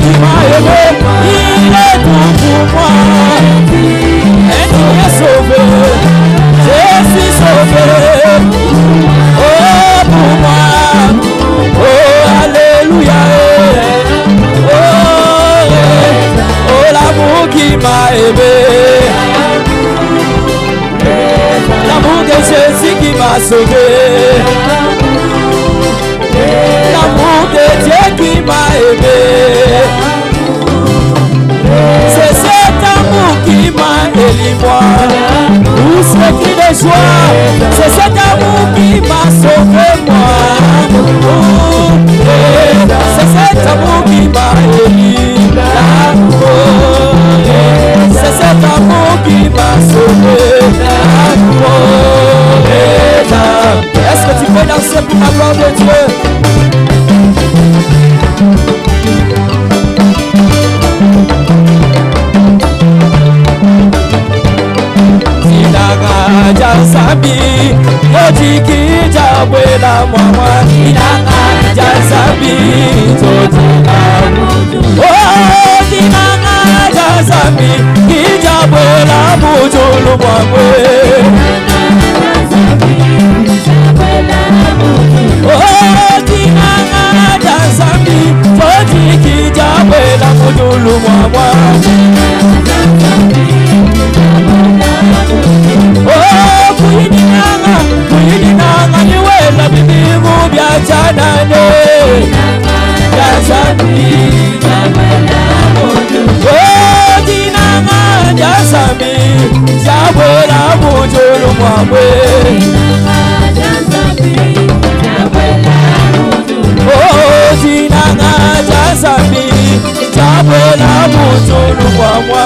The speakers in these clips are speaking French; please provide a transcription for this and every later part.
qui m'a aimé, il est tout pour moi. Et tu es sauvé, je suis sauvé. Oh, pour moi, oh, alléluia. Oh, l'amour qui m'a aimé, l'amour de Jésus qui m'a sauvé, l'amour de Dieu qui m'a aimé. C'est cet amour qui m'a élu moi. Où ce cri de joie, c'est cet amour qui m'a sauvé moi. C'est cet amour qui m'a élu. C'est cet amour qui m'a sauvé. Est-ce que tu peux danser pour la gloire de Dieu? Jasabi, Yojiki Jabwela Mama, Dinanga Jasabi, Jojika Muju. Oh, Dinanga Jasabi, Kijabwela Mujulu Mama. Oh, Dinanga Jasabi, Jojiki Jabwela Mujulu Mama. Oh, kuyidinanga niwela bibimu bya chanane. Oh, dinanga jasami, jabwela mujulu mwamwe. Oh, dinanga jasami, jabwela mujulu mwamwa.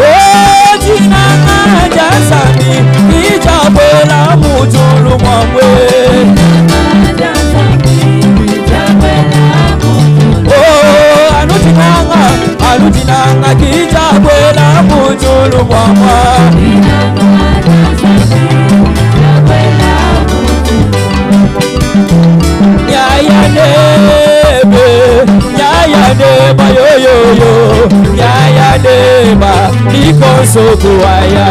Oh, dinanga jasami, ijabwela mujulu mwamwe. Oh, anutinanga kijabwela mujulu mwamwa. Nyaya neba yo, nyaya neba nikosokuaya.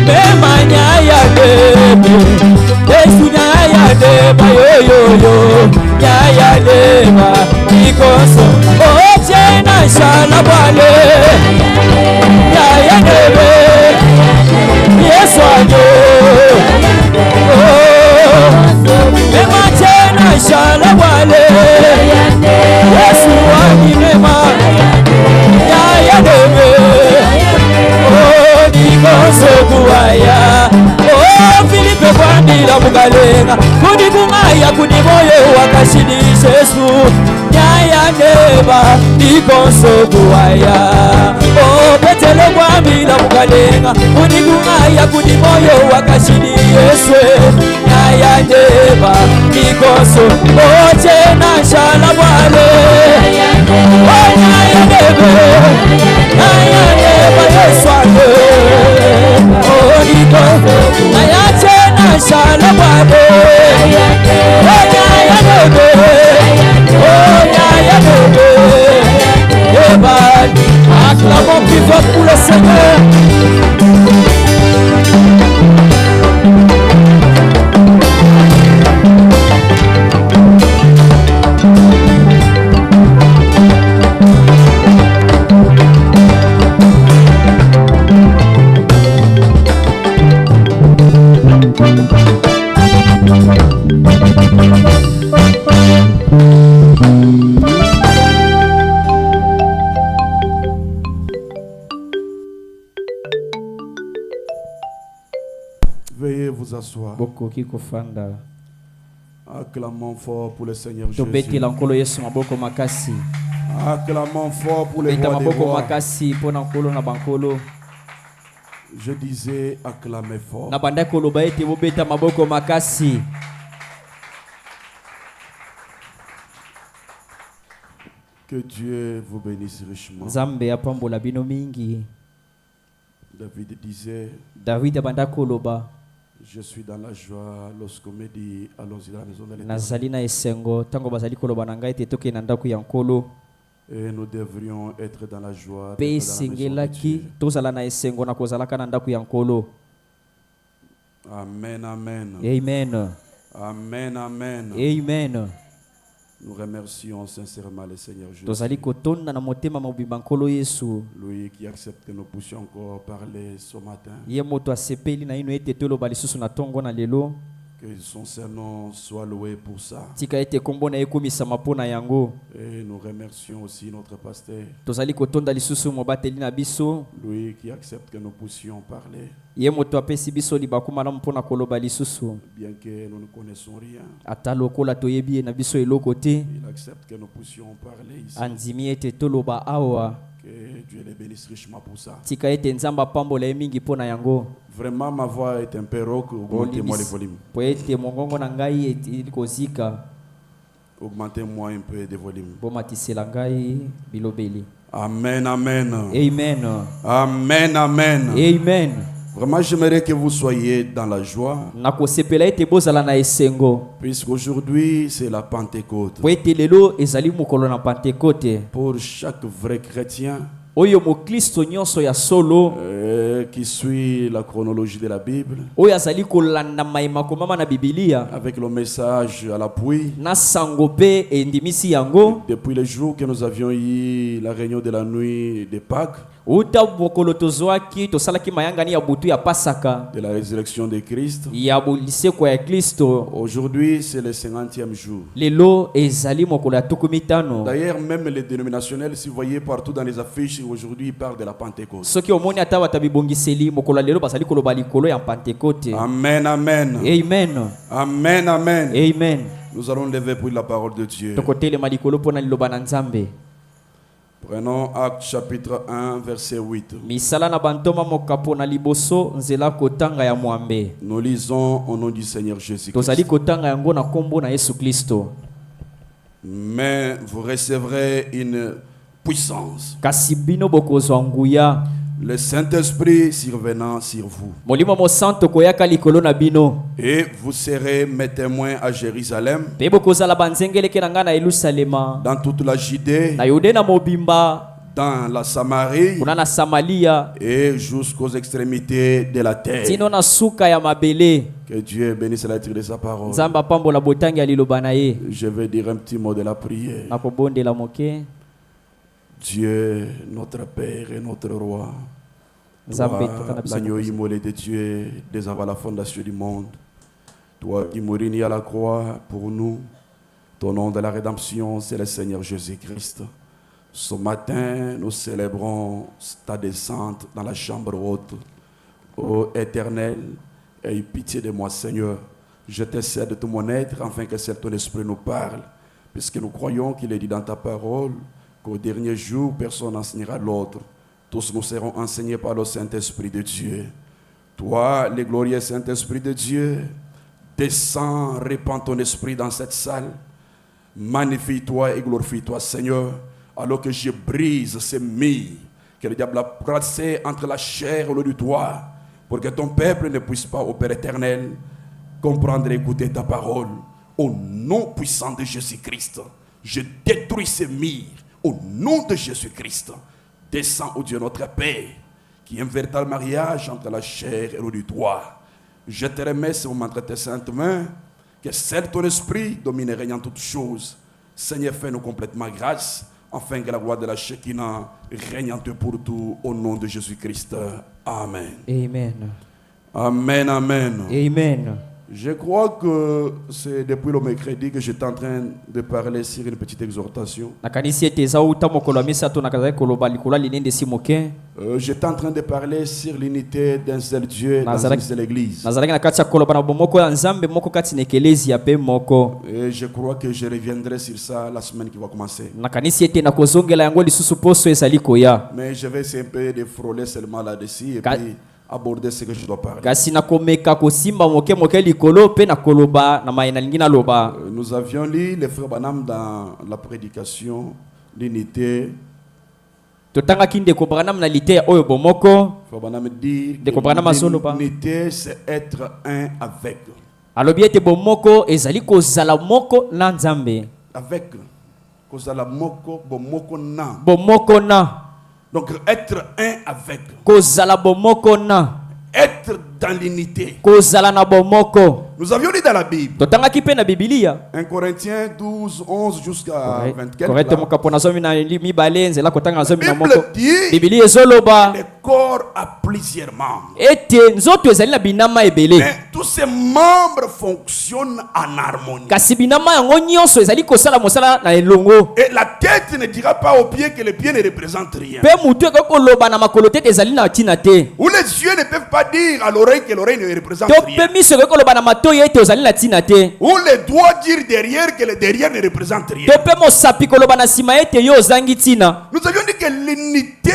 Mema nyaya nebe, Yesu nyaya neba yo, nyaya neba nikoso. Oh, tena shala bwale, nyaya nebe, Yesu ajo. Oh, mema tena shala bwale, Yesu wanyinema, nyaya nebe, oh, nikosokuaya. Oh, Filipe kwandila mugalenga, kudibumaya kudiboye wakashidisha Yesu, nyaya neba, nikosokuaya. Oh, Petelo kwambila mugalenga, kudibumaya kudiboye wakashidisha Yesu, nyaya neba, nikoso. Oh, tena shala bwale, oh, nyaya nebe, Yesu ane. Oh, nikoso, nyaya tena shala bwale, oh, nyaya nebe, oh, nyaya nebe. Acclamons plus fort pour le Seigneur. Veuillez vous asseoir. Acclamons fort pour le Seigneur Jésus. Acclamons fort pour le roi des rois. Je disais acclamez fort. Que Dieu vous bénisse richement. David disait, Je suis dans la joie lorsqu'on me dit allons-y dans la maison de l'Éternel. Nazali na esengo tango bazali koloba na ngai te toke na ndako ya nkolo. Et nous devrions être dans la joie Pe d'être dans la maison de esengelaki Dieu. tozala na esengo na kozalaka na ndako ya nkolo. Amen, amen. Amen. Amen, amen. Amen. Nous remercions sincèrement le Seigneur Jésus. Tozali kotonda na motema mobimba nkolo Yesu. Lui qui accepte que nous puissions encore parler ce matin. Ye moto asepeli na ino ete toloba lisusu na tongo na lelo. Que son Saint-Nom soit loué pour ça. Tika ete kombo na ekomisama mpo na yango. Et nous remercions aussi notre pasteur. Tozali kotonda lisusu mobateli na biso. Lui qui accepte que nous puissions parler. Ye moto apesi biso libakuma na mpo na koloba lisusu. Bien que nous ne connaissons rien. Ata lokola toyebi na biso eloko te. Il accepte que nous puissions parler ici. Andimi ete toloba awa. Que Dieu les bénisse richement pour ça. Tika ete nzamba pambola ye mingi mpo na yango. Vraiment, ma voix est un peu rauque. Augmentez-moi le volume. Po ete mongongo na ngai eti kozika. Augmentez-moi un peu de volume. Bomatisela ngai bilobeli. Amen, amen. Amen. Amen, amen. Amen. Vraiment, j'aimerais que vous soyez dans la joie. Nakosepela ete bozala na esengo. Puisqu'aujourd'hui, c'est la Pentecôte. Po ete lelo ezali mokolo na Pentekote. Pour chaque vrai chrétien Oyo mokristo nyonso ya solo qui suit la chronologie de la Bible, oyo azali kolanda mayema komama na Biblia avec le message à l'appui, na sango pe endimisi yango depuis le jour que nous avions eu la réunion de la nuit de Pâques, uta mokolo tozwaki tosalaki mayangani ya butu ya Pasaka de la résurrection de Christ. ya boliseko ya Kristo. Aujourd'hui, c'est le 50e jour. Lelo ezali mokolo ya tuku mitano. D'ailleurs, même les dénominationnels, si vous voyez partout dans les affiches, aujourd'hui, ils parlent de la Pentecôte. Soki omoni ata bata bibongiseli mokolo ya lelo bazali koloba likolo ya Pentekote. Amen, amen. Amen. Amen, amen. Amen. Nous allons lever pour la parole de Dieu. Tokotelema likolo pona liloba na Nzambe. Prenons Acte chapitre 1, verset 8. Misala na bantoma mokapo na liboso nzela kotanga ya mwambe. Nous lisons au nom du Seigneur Jésus-Christ. Tozali kotanga yango na kombo na Yesu Kristo. Mais vous recevrez une puissance, Kasi bino bokozwa nguya. le Saint-Esprit survenant sur vous. Molimo mo santo koyaka likolo na bino. Et vous serez mes témoins à Jérusalem, Pe bokozala banzengeleke na nga na Yerusalema. dans toute la Judée, Na Yude na mobimba. dans la Samarie Kuna na Samalia. et jusqu'aux extrémités de la terre. Tino na suka ya mabele. Que Dieu bénisse la lecture de sa parole. Nzamba pambola botangi ya liloba na ye. Je vais dire un petit mot de la prière. Nakobondela moke. Dieu, notre Père et notre Roi, Nzambe toi, tokana biso. l'agneau immolé de Dieu dès avant la fondation du monde, toi qui mouris ni à la croix pour nous, ton nom de la rédemption, c'est le Seigneur Jésus-Christ. Ce matin, nous célébrons ta descente dans la chambre haute. Ô Éternel, aie pitié de moi, Seigneur. Je te cède de tout mon être, afin que seul ton esprit nous parle, puisque nous croyons qu'il est dit dans ta parole qu'au dernier jour, personne n'enseignera l'autre. Tous nous serons enseignés par le Saint-Esprit de Dieu. Toi, le glorieux Saint-Esprit de Dieu, descends, répands ton esprit dans cette salle. Magnifie-toi et glorifie-toi, Seigneur, alors que je brise ces murs que le diable a placés entre la chair et le du toit, pour que ton peuple ne puisse pas, au Père éternel, comprendre et écouter ta parole. Au nom puissant de Jésus-Christ, je détruis ces murs. Au nom de Jésus-Christ, descends, ô Dieu notre Père, qui est un véritable mariage entre la chair et le du toit. Je te remets ce moment entre tes saintes mains, que seul ton esprit domine et règne en toutes choses. Seigneur, fais-nous complètement grâce, afin que la gloire de la Shekinah règne en toi pour tout, au nom de Jésus-Christ. Amen. Amen. Amen, amen. Amen. Je crois que c'est depuis le mercredi que j'étais en train de parler sur une petite exhortation. J'étais en train de parler sur l'unité d'un seul Dieu dans une seule église. Et je crois que je reviendrai sur ça la semaine qui va commencer. Mais je vais essayer un peu de frôler seulement là-dessus et puis aborder ce que je dois parler. Nous avions lu le frère Banam dans la prédication l'unité totangaki ndeko Branham na lité oyo bomoko. Frère Branham me dit Ndeko Branham asolo ba. l'unité c'est être un avec. Alobi ete bomoko ezali kozala moko na Nzambe. Avec kozala moko bomoko na. Bomoko na. Donc être un avec. Kozala bomoko na. Être dans l'unité. Kozala na bomoko. Nous avions lu dans la Bible. Totangaki pe na Biblia. 1 Corinthiens 12, 11 jusqu'à 24. Correct mo kapona zomi na mi balenze la kotanga zomi na La moko. Bible dit Biblia ezoloba. le corps a plusieurs membres. Ete nzoto ezali na binama ebele. Mais tous ces membres fonctionnent en harmonie. Kasi binama yango nyonso ezali kosala mosala na elongo. Et la tête ne dira pas aux pieds que les pieds ne représentent rien. Pe mutu ekoloba na makolo te ezali na tina te. Ou les yeux ne peuvent pas dire à l'oreille que l'oreille ne représente To rien. pe miso ekoloba na mato yete ozali na tina te. Ou les doigts dire derrière que le derrière ne représente rien. To pe mosapi koloba na sima ete yo ozangi tina. Nous avions dit que l'unité,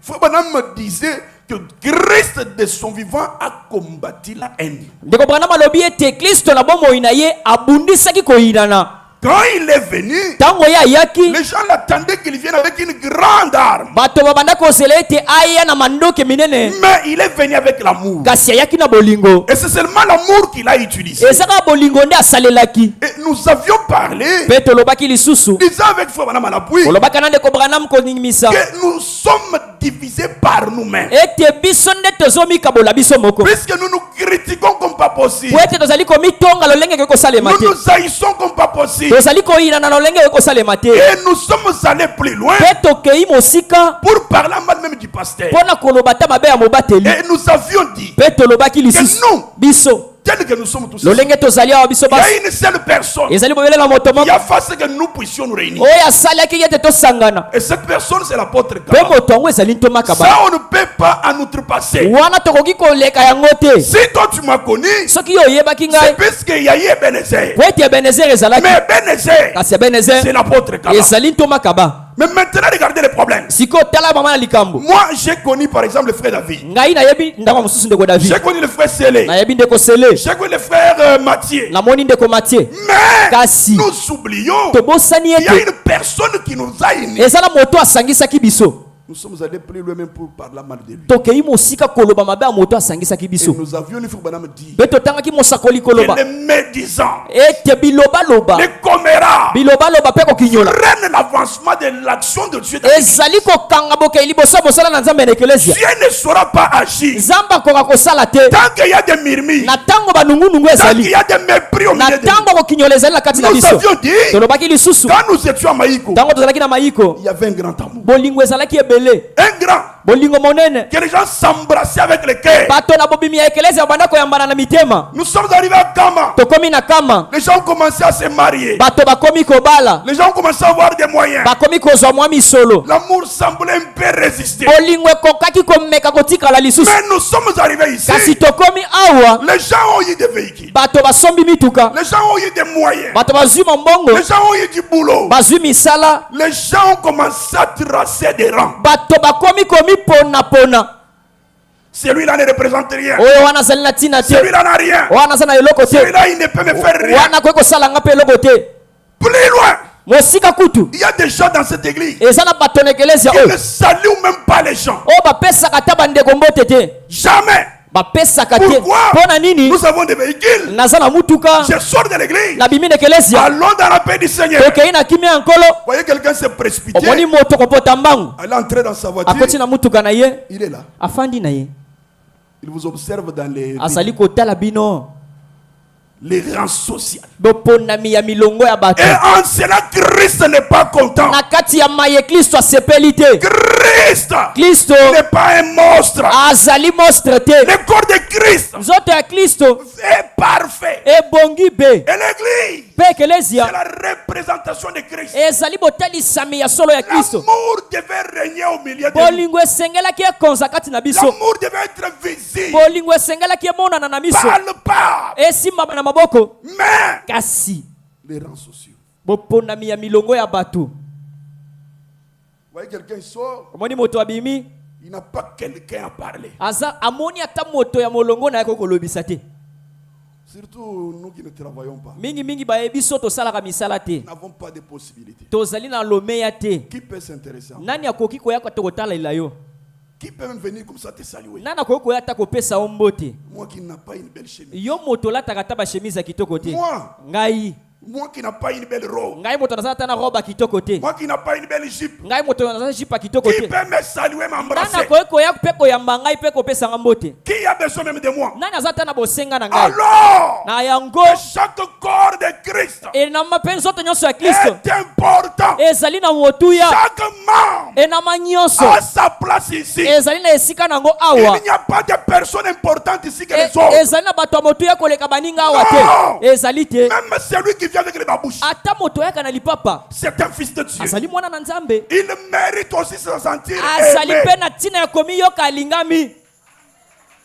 Frère Branham me disait que Christ de son vivant a combattu la haine. Ndeko Branham alobi ete Kristo na bomoi na ye abundisaki koyinana. Quand il est venu, Tango ya yaki. les gens l'attendaient qu'il vienne avec une grande arme. Bato babanda kozela ete aya na mandoke minene. Mais il est venu avec l'amour. Kasi ayaki na bolingo. Et c'est seulement l'amour qu'il a utilisé. Ezaka bolingo nde asalelaki. Et nous avions parlé, Pe tolobaki lisusu. disant avec Frère Branham à l'appui, Olobaka na ndeko Branham koningimisa. que nous sommes divisés par nous-mêmes. Ete biso nde tozomikabola biso moko. Puisque nous nous critiquons comme pas possible. Po ete tozali komitonga lolenge ke kosalema Nous te. nous haïssons comme pas possible. Tozali koyinana na lolenge ke kosalema te. Et nous sommes allés plus loin Pe tokei mosika pour parler mal même du pasteur. pona koloba ta mabe ya mobateli. Et nous avions dit Pe tolobaki que lisusu. nous, Biso tels que nous sommes tous ici, lolenge tozali awa biso il y basi. a une seule personne Ezali bobele na moto qui moko. a fait que nous puissions nous réunir. Oyo asalaki yete tosangana. Et cette personne, c'est l'apôtre Pe Kaba. moto yango ezali ntoma kaba. Ça, on ne peut pas en outrepasser. Wana tokoki koleka yango te. Si toi, tu m'as connu, Soki yo oyebaki c'est ngai. puisqu'il y a eu Ebenezer. Po ete Ebenezer ezalaki. Mais Ebenezer, Kasi Ebenezer c'est l'apôtre Kaba. ezali ntoma kaba. Mais maintenant, regardez les problèmes. Siko tala mama na likambo. Moi, j'ai connu par exemple le frère David. Ngai nayebi ndako mosusu ndeko David. J'ai connu le frère Sélé. Nayebi ndeko Sele. J'ai connu le frère Mathieu. Namoni ndeko Mathieu. Mais Kasi nous oublions tobosani qu'il y a ete une personne qui nous a unis. ezala moto asangisaki biso. Nous sommes allés plus loin même pour parler mal de lui. Tokei mosika koloba mabe ya moto asangisaki Et biso. nous avions une fois Branham dit Pe totangaki mosakoli que koloba. les médisants, Ete bilobaloba. les comméras Bilobaloba pe kokinyola. prennent l'avancement de l'action de Dieu. Ezali kokanga bokei liboso mosala na Nzambe na eklesia. Dieu ne saura pas agir Nzambe akoka kosala te. tant qu'il y a des murmures, Na tango banungunungu tant qu'il ezali. y a des mépris au Na milieu de tango kokinyola ezali na kati na nous. Nous biso. avions dit, Tolobaki lisusu. quand nous étions à Maïko, Tango tozalaki na Maiko. il y avait un grand amour. Bolingo ezalaki ebele. Un grand, Bolingo monene. que les gens s'embrassaient avec le cœur. Bato na bobimi ya eklesia banda koyambana na mitema. Nous sommes arrivés à Kama. Tokomi na kama. Les gens ont commencé à se marier. Bato bakomi kobala. Les gens ont commencé à avoir des moyens. Bakomi kozwa mwa misolo. L'amour semblait un peu résister. Bolingo ekokaki komeka kotikala lisusu. Mais nous sommes arrivés ici. Kasi tokomi awa. Les gens ont eu des véhicules. Bato basombi mituka. Les gens ont eu des moyens. Bato bazwi mombongo. Les gens ont eu du boulot. Bazwi misala. Les gens ont commencé à tracer des rangs. Bato bakomi komi pona pona. Celui-là ne représente rien. Oyo wana zali na tina te. Celui-là n'a rien. Wana zana eloko te. Celui-là, il ne peut me faire rien. Wana kwe kosala nga pe eloko te. Plus loin, Mosika kutu. il y a des gens dans cette église Eza na bato na eklesia qui oyo. ne saluent même pas les gens. Oyo bapesaka ta bandeko mbote te. Jamais. Bapesaka te. Pourquoi? Pona nini? Nous avons des véhicules. Naza na mutuka. Je sors de l'église. Na bimi na eklesia. Allons dans la paix du Seigneur. Tokei na kimia nkolo. Vous voyez quelqu'un se précipiter. Omoni moto kopota mbangu. Elle est entrée dans sa voiture. Akoti na mutuka na ye. Il est là. Afandi na ye. Il vous observe dans Azali kotala bino. les rangs sociaux. Boponami ya milongo ya bato. Et en cela, Christ n'est pas content. Na kati ya maye Kristo asepeli te. Christ Kristo n'est pas un monstre. azali monstre te. Le corps de Christ Nzoto ya Kristo est parfait. ebongi be. Et l'église, Pe c'est eklesia la représentation de Christ. ezali botalisami ya solo ya Kristo. L'amour devait régner au milieu de nous. Bolingo esengelaki ekonza kati na biso. L'amour devait être visible. Bolingo esengelaki emonana na miso. Palpable. Esimama na maboko. Mais Kasi les rangs sociaux. boponami ya milongo ya bato. Vous voyez, quelqu'un sort, Omoni moto abimi. il n'a pas quelqu'un à parler. Aza amoni ata moto ya molongo na yako kolobisa te. Surtout nous qui ne travaillons pas. mingi bayebi so tosalaka misala te. Nous n'avons pas de possibilités. Tozali na lomeya te. Qui peut s'intéresser? Nani akoki koyaka to kotala yo? Qui peut même venir comme ça te saluer? Nani akoki koyata kopesa ombote? Moi qui n'ai pas une belle chemise. Yo moto lataka ta ba chemise ya kitoko te. Moi qui n'ai pas une belle robe. Ngai moto nazala ta na robe kitoko te. Moi qui n'ai pas une belle jupe. Ngai moto nazala jipa kitoko te. Qui peut me saluer, m'embrasser? Nani akoki koyaka pe koyamba ngai pe kopesa ngambote? Qui a besoin même de moi? Nani azala ta na bosenga na ngai? Alors, na yango chaque corps de Christ e na mapenzi to nyonso ya Kristo est important. ezali na motuya Chaque membre e na manyonso a sa place ici. ezali na esika nango awa. Il n'y a pas de personne importante ici que les autres. ezali na bato ya motuya koleka baninga awa te. ezali te. Même celui qui vient avec les babouches, ata moto yaka na lipapa c'est un fils de Dieu. azali mwana na Nzambe. Il mérite aussi de se sentir azali aimé. pe na tina ya komi yoka alingami.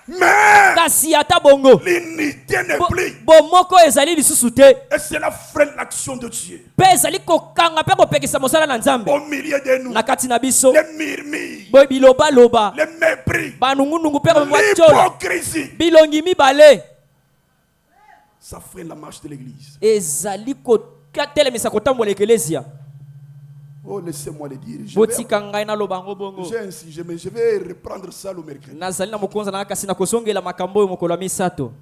Mais kasi ata bongo l'unité n'est plus. bomoko ezali lisusu te. Et cela freine l'action de Dieu pe ezali kokanga pe kopekisa mosala na Nzambe au milieu de nous. na kati na biso. Les murmures, boy bilobaloba les mépris, banungunungu pe mwatiola l'hypocrisie, bilongi mibale ça freine la marche de l'église. ezali kotelemisa kotambola ekelezia. Oh, laissez-moi le dire. botika ngai naloba ngo bongo. Je vais reprendre ça le mercredi. nazali na mokonza na kasi na kozongela makambo oyo mokolo ya misato.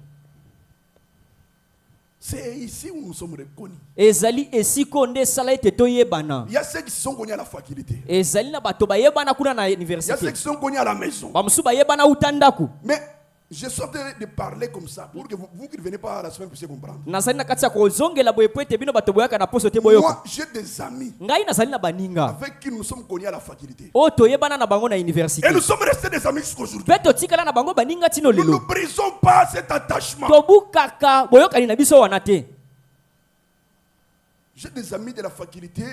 C'est ici où nous sommes reconnus. ezali esiko nde esala ete toyebana. Il y a ceux qui sont connus à la faculté. ezali na bato bayebana kuna na Il y a ceux université. qui sont connus à la maison. bamosusu bayebana uta ndaku. Mais je suis en train de parler comme ça pour que vous qui ne venez pas à la semaine puissiez comprendre. nazali na kati ya kozongela boye po ete bino bato boyaka na poso te boyoka. Moi, j'ai des amis ngai nazali na baninga avec qui nous sommes connus à la faculté. oyo toyebana na bango na université. Et nous sommes restés des amis jusqu'aujourd'hui. pe totikala na bango baninga tino Nous ne lelo. brisons pas cet attachement. tobukaka boyokani na biso wana te. J'ai des amis de la faculté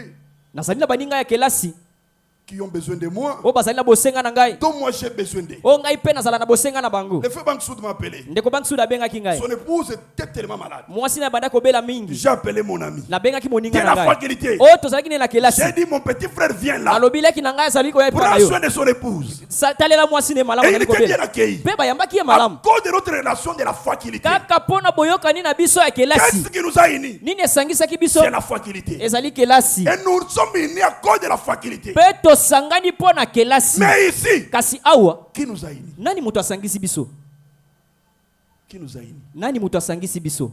nazali na baninga ya kelasi qui ont besoin de moi, oyo bazali na bosenga na ngai dont moi j'ai besoin d'eux. oyo ngai mpe nazala na bosenga na bango. Le frère Banksoud m'a appelé. ndeko bankisuda abengaki ngai. Son épouse était tellement malade. mwasi na banda kobela mingi. J'ai appelé mon ami. nabengaki De moninga la na ngai faculté. oyo tozalaki ne na kelasi. J'ai dit, mon petit frère, viens là. alobelaki na ngai azali koya epa na Prends yo. soin de son épouse. talela mwasi ne malamu Et il azali était bien kobela accueilli. mpe bayambaki ye À malamu cause de notre relation de la faculté. kaka mpo na boyokani na biso ya kelasi. Qu'est-ce qui nous a unis? nini esangisaki biso C'est la faculté. ezali kelasi. Et nous sommes unis à cause de la faculté. mpe tosangani mpo na kelasi. Mais ici, kasi awa qui nous a unis? nani moto asangisi biso? Qui nous a unis? nani moto asangisi biso?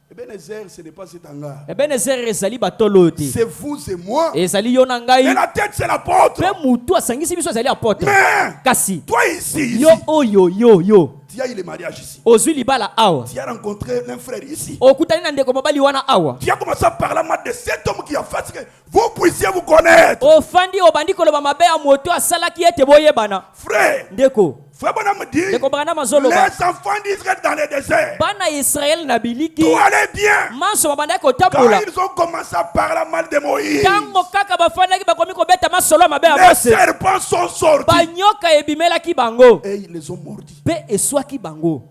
Ebenezer, ce n'est pas cet hangar. ebenezer ezali batolo te. C'est vous et moi. ezali yo na ngai. Et la tête, c'est l'apôtre. mpe mutu asangisi biso ezali apôtre. Mais, kasi toi ici, yo oyo tu as eu le mariage ici. ozwi libala awa. Tu as rencontré un frère ici. okutani na ndeko mobali wana awa. Tu as commencé à parler mal de cet homme qui a fait ce que vous puissiez vous connaître. ofandi obandi koloba mabe ya moto asalaki ete boyebana. Frère, ndeko frère Bonhomme dit, ndeko Branham azoloba les enfants d'Israël dans le désert, bana Israel na biliki tout allait bien. manso babandaki Quand kotambola. ils ont commencé à parler mal de Moïse, ntango kaka bafandaki bakomi kobeta masolo ya mabe ya les mose. serpents sont sortis banyoka ebimelaki bango et ils les ont mordis. mpe eswaki bango.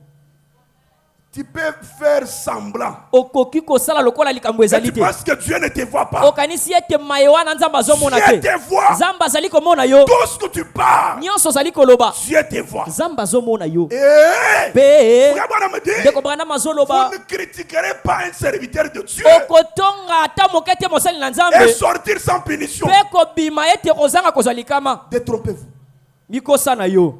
Tu peux faire semblant. okoki kosala lokola likambo Mais ezali tu te. penses que Dieu ne te voit pas. okanisi ete maye wana nzambe azomona Dieu te. te voit. nzambe azali komona yo. Tout ce que tu parles, nyonso ozali koloba Dieu te voit. nzambe azomona yo. Et mpe frère Bonhomme dit, ndeko Branham azoloba vous ne critiquerez pas un serviteur de Dieu okotonga ata moke te mosali na et nzambe sortir sans punition. mpe kobima ete kozanga kozwa likama. Détrompez-vous. mikosa na yo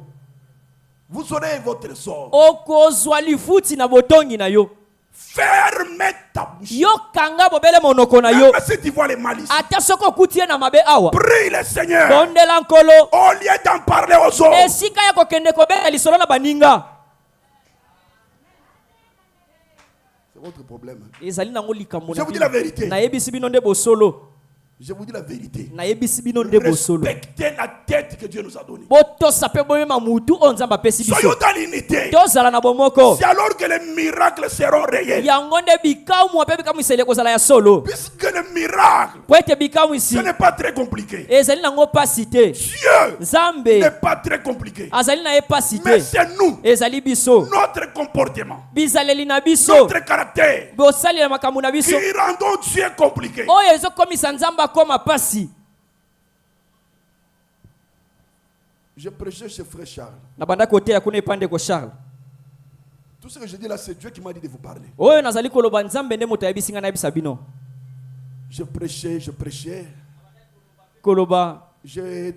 Vous aurez votre sort. okozwa lifuti na botongi na yo. Ferme ta bouche. yokanga bobele monoko na yo. Même si tu vois les malices, ata soki okuti ye na mabe awa. prie le Seigneur bondela nkolo au lieu d'en parler aux autres. esika ya kokende kobeta lisolo na baninga. C'est votre problème. ezali nango likambo Je na vous dis la bino. vérité. nayebisi bino nde bosolo. Je vous dis la vérité. nayebisi bino nde bosolo. Respectez la tête que Dieu nous a donnée. botosa mpe boyema mutu oyo nzambe apesi Soyons biso. dans l'unité. tozala na bomoko. C'est alors que les miracles seront réels. yango nde bikamu mpe bikamwisi ele kozala ya solo. Puisque le miracle, po ete bikamwisi ce n'est pas très compliqué. ezali nango pasi te. Dieu nzambe n'est pas très compliqué. azali na ye pasi Mais te. c'est nous, ezali biso notre comportement, bizaleli na biso notre caractère, bosalela makambo na qui biso rendons Dieu compliqué. oyo ezokomisa nzambe akoma pasi. Je prêchais chez frère Charles. na banda koteya kuna epandeko Charles. Tout ce que je dis là, c'est Dieu qui m'a dit de vous parler. oyo nazali koloba nzambe nde moto ayebisi ngai nayebisa bino. Je prêchais. Koloba J'ai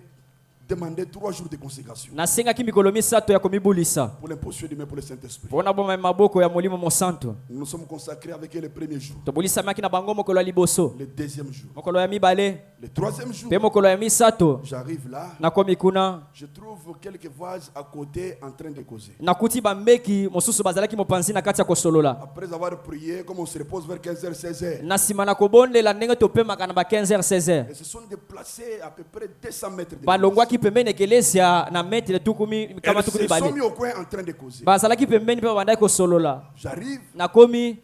demandé 3 jours de consécration nasengaki mikolo misato ya komibulisa pour l'imposition du main pour le Saint-Esprit. mpona boma maboko ya molimo mosantu. Nous nous sommes consacrés avec eux le premier jour, tobulisamaki na bango mokolo ya liboso, le deuxième jour, mokolo ya mibale, le troisième jour. mpe mokolo ya misato. J'arrive là, Nakomi kuna je trouve quelques vases à côté en train de causer. nakuti bambeki mosusu bazalaki mopanzi na kati ya kosolola. Après avoir prié, comme on se repose vers 15h, 16h, Na nsima na kobondela ndenge topemaka na ba 15h 16h ils se sont déplacés à peu près 200 mètres de l'église. balongwaki pembeni ekelesi na metre tukumi kama Ils tukumi se sont bale mis au coin en train de causer. bazalaki pembeni mpe babandaki kosolola. J'arrive, Nakomi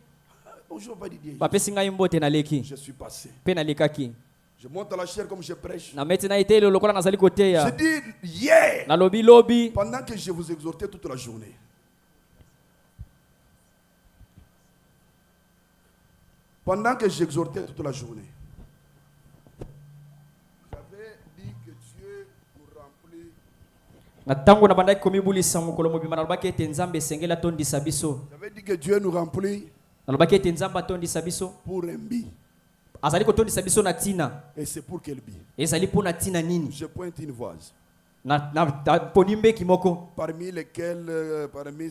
bonjour, pas Didier. bapesi ngai mbote naleki Je suis passé. mpe nalekaki Je monte à la chair comme je prêche. na meti na eteli lokola nazali Je koteya dis hier, nalobi lobi pendant que je vous exhortais toute la journée, pendant que j'exhortais toute la journée, j'avais dit que Dieu nous remplit. na ntango nabandaki komibulisa mokolo mobima nalobaki ete nzambe esengeli atondisa biso, J'avais dit que Dieu nous remplit nalobaki ete nzambe atondisa biso, pour un but. azali kotondisa biso na ntina. Et c'est pour quel but? Ezali mpo na ntina nini? Je pointe une vase. Poni mbeki moko Parmi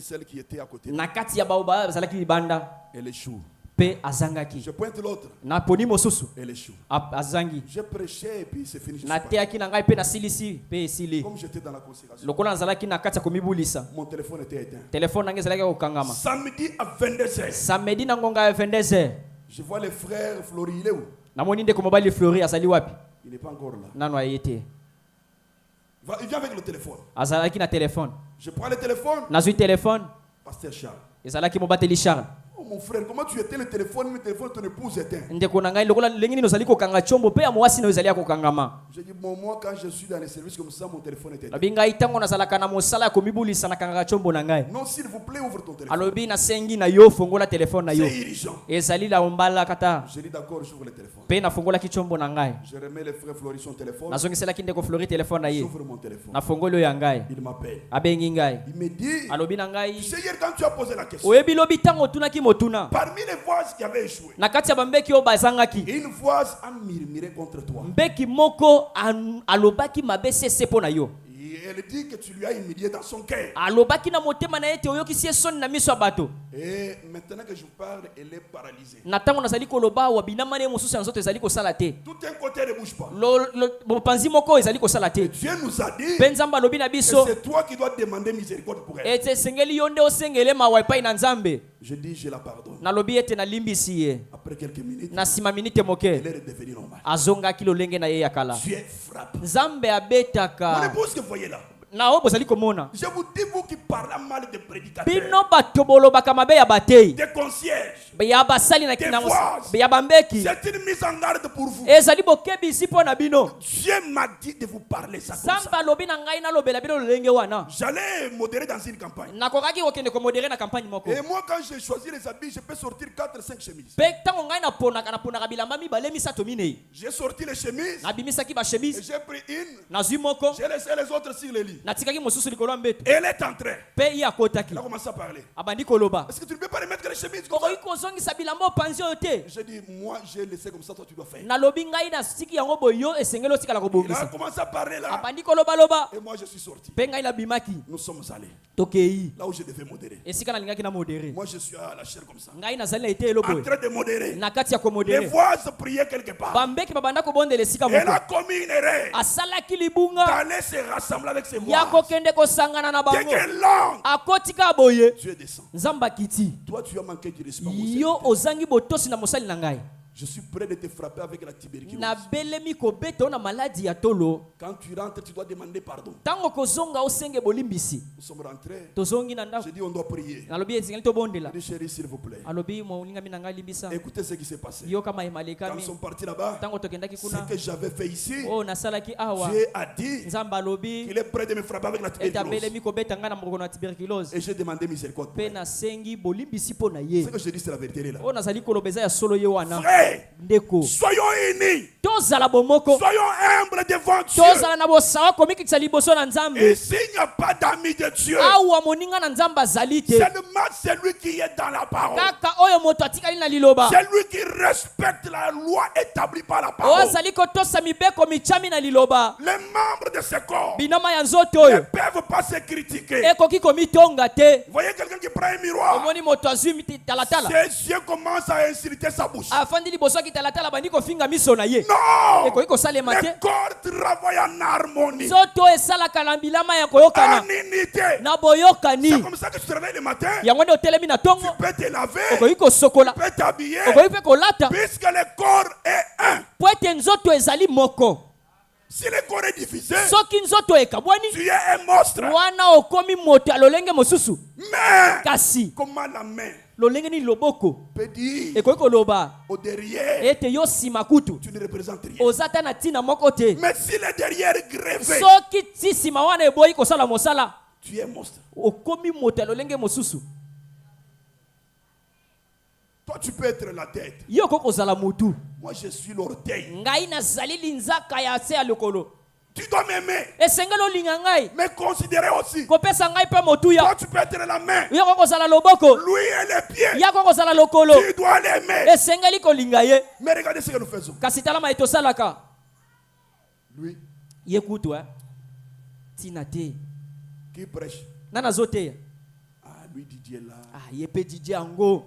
celles qui étaient à côté. na kati ya baoba bazalaki libanda Elle échoue. mpe azangaki. Je pointe l'autre. Na poni mosusu Elle échoue. azangi. Je prêchais et puis c'est fini. Je suis Nateyaki na ngai mpe nasilisi mpe esili. Comme j'étais dans la consécration, Lokola nazalaki na kati ya komibulisa, mon téléphone était éteint. telefone nange ezalaki kokangama. Samedi à 22h, Samedi na ngonga ya 22h je vois le frère Flori, il est où? namoni ndeko mobali Flori azali wapi? Il n'est pas encore là. Nano aye te. Il vient avec le téléphone. Azalaki na telefone. Je prends le téléphone. Nazwi telefone Pasteur Charles. ezalaki mobateli Charles. Oh mon frère, comment tu éteins le téléphone, mais le téléphone de ton épouse éteint? Ndeko na ngai lokola ndenge nini ozali kokanga chombo mpe ya mwasi na ezali ya kokangama. Je dis, bon, moi, quand je suis dans les services comme ça, mon téléphone est éteint. Lobi ngai ntango nazalaka na mosala ya komibulisa na kangaka chombo na ngai. Non, s'il vous plaît, ouvre ton téléphone. Alobi nasengi na yo fongola telefone na yo. C'est urgent. Ezali la ombala kata. Je dis, d'accord, j'ouvre le téléphone. Mpe nafongolaki chombo na ngai. Je remets le frère Flori son téléphone. Nazongiselaki ndeko Flori telefone na ye. J'ouvre mon téléphone. Nafongoli oyo ya ngai. Il m'appelle. Abengi ngai. Il me dit, Alobi na tu ngai sais, hier, quand tu as posé la question, oyebi lobi ntango otunaki motuna parmi les voix qui avaient échoué, na kati ya bambeki oyo bazangaki, une voix a murmuré contre toi. mbeki moko alobaki mabe sese mpo na yo. Et elle dit que tu lui as humilié dans son cœur. Alobaki na motema na ete oyokisi ye soni na miso ya bato. Et maintenant que je vous parle, elle est paralysée. Na ntango nazali koloba awa binama na ye mosusu ya nzoto ezali kosala te. Tout un côté ne bouge pas. Mopanzi moko ezali kosala te. Dieu nous a dit, Mpe nzambe alobi na et biso c'est toi qui dois demander miséricorde pour elle. ete esengeli yo nde osengele mawa epai na nzambe. Je dis, je la pardonne. Nalobi ete nalimbisi ye. Après quelques minutes, Na nsima minite moke elle est redevenue normale. azongaki lolenge na ye ya kala. Dieu frappe. Nzambe Mon abetaka. épouse que vous voyez là, Na oyo bozali komona je vous dis, vous qui parlez mal de prédicateurs, bino bato bolobaka mabe ya batei des concierges, ya basali na Des kinango voix. ya bambeki c'est une mise en garde pour vous. ezali bokebisi mpo na bino. Dieu m'a dit de vous parler ça comme Nzambe ça. alobi na ngai nalobela bino lolenge wana. J'allais modérer dans une campagne. Nakokaki kokende komodere na kampagne moko. Et moi, quand j'ai choisi les habits, je peux sortir 4-5 chemises. Mpe ntango ngai naponaka bilamba mibale misato minei J'ai sorti les chemises nabimisaki et bashemise j'ai pris une, nazwi moko j'ai laissé les autres sur le lit. natikaki mosusu likolo ya mbeto Elle est entrée. mpe ye akotaki Elle a commencé à parler. abandi koloba Est-ce que tu ne peux pas remettre les chemises comme ça? okoki kozongisa bilamba opanzi oyo te. J'ai dit, moi, j'ai laissé comme ça, toi, tu dois faire. Nalobi ngai nasiki yango boye yo esengeli otikala Il a kobongisa. commencé à parler là. Abandi kolobaloba Et moi, je suis sorti. mpe ngai nabimaki Nous sommes allés tokei là où je devais modérer. esika nalingaki na modere. Moi, je suis à la chair comme ça. Ngai nazali na eteyelo En boye train de modérer. na kati ya Les komodere. voix se priaient quelque part. Bambeki babanda kobondela esika Elle moko a commis une erreur asalaki libunga d'aller se rassembler avec ses ya voix. kokende kosangana na Dès bango qu'elle langue, akotika boye Dieu descend. nzambe akiti Toi, tu as manqué du respect. mon yo serviteur. ozangi botosi na mosali na ngai. Je suis prêt de te frapper avec la tuberculose. nabelemi kobeta o na maladi ya tolo. Quand tu rentres, tu dois demander pardon. ntango kozonga osenge bolimbisi. Nous sommes rentrés. tozongi na ndako J'ai dit, on doit prier. nalobi esengeli tobondela. J'ai dit, chérie, s'il vous plaît. alobi molingami na ngai limbisa Écoutez ce qui s'est passé. yo kama Quand emalekami nous sommes partis là-bas, ntango tokendaki ce kuna que j'avais fait ici, oyo nasalaki awa Dieu a dit nzambe alobi qu'il est prêt de me frapper avec la ete tuberculose. abelemi kobeta ngai na mokono ya tuberculose Et j'ai demandé miséricorde. pour mpe elle. nasengi bolimbisi mpo na ye. Ce que je dis, c'est la vérité là. oyo nazali koloba eza ya solo ye wana. Frère, Frères, ndeko soyons unis. tozala bomoko Soyons humbles devant Dieu. tozala na bosawa komikisa liboso na Et nzambe s'il n'y a pas d'amis de Dieu, awa moninga na nzambe azali te seulement celui qui est dans la parole. kaka oyo moto atikali na liloba Celui qui respecte la loi établie par la oyo parole. azali kotosa mibeko michami na liloba Les membres de ce corps binama ya nzoto ne oyo peuvent pas se critiquer. ekoki komitonga te Vous voyez quelqu'un qui prend un miroir, omoni moto azwi talatala ses yeux commencent à insulter sa bouche. afandi liboso aki talatala bandi kofinga miso na ye Non! ekoki kosalema te Le corps travaille en harmonie, nzoto oyo esalaka na bilama ya koyokana en unité. na boyokani C'est comme ça que tu te réveilles le matin. yango nde otelemi na Tu tongo peux te laver, okoki kosokola tu peux t'habiller, okoki mpe kolata puisque le corps est un. po ete nzoto ezali moko Si le corps est divisé, soki nzoto ekabwani tu es un monstre. wana okomi moto ya lolenge mosusu Mais kasi comment la main lolenge nini loboko peut dire ekoki koloba au derrière, ete yo nsima kutu tu ne représentes rien. oza ta na ntina moko te Mais si le derrière est grevé, soki ti nsima wana eboyi kosala mosala tu es un monstre. okomi moto ya lolenge mosusu Toi, tu peux être la tête. yo okoki kozala motu Moi, je suis l'orteil. ngai nazali linzaka ya se ya lokolo Tu dois m'aimer, esengeli olinga ngai mais considérer aussi. kopesa ngai mpe motuya Toi, tu peux être la main. yo okoki kozala loboko Lui et les pieds. ya okoki kozala lokolo Tu dois l'aimer. esengeli kolinga ye Mais regardez ce que nous faisons. kasi tala mai tosalaka Lui ye kutu ntina te qui prêche. nani azoteya Ah, lui, Didier là. ye mpe didi yango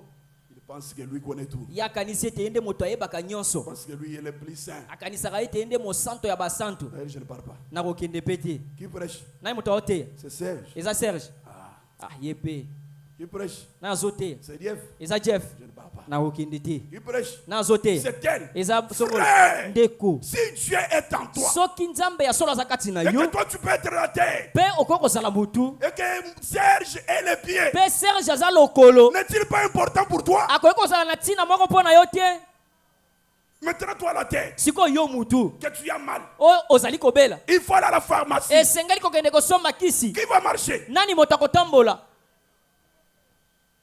Il pense que lui connaît tout. ye akanisi ete ye nde moto ayebaka Il nyonso pense que lui est le plus saint. akanisaka ete ye nde mosanto ya basantu D'ailleurs, je ne parle pas. nakokende mpe te Qui prêche? nani moto aoteya C'est Serge. eza serge ye mpe Qui prêche? nani azoteya C'est Jeff. eza jeff Je ne parle pas. nakokende te Qui prêche? nani azoteya C'est elle. eza songolo Frère, ndeko si Dieu est en toi, soki nzambe ya solo aza kati na et yo que toi tu peux être la tête, mpe okoki kozala motu et que Serge est les pieds, mpe serge aza lokolo n'est-il pas important pour toi? akoki kozala na ntina moko mpo na yo te Maintenant, toi la tête, sikoyo yo mutu que tu as mal, oyo ozali kobela il faut aller à la pharmacie. esengeli kokende kosomba kisi Qui va marcher? nani moto akotambola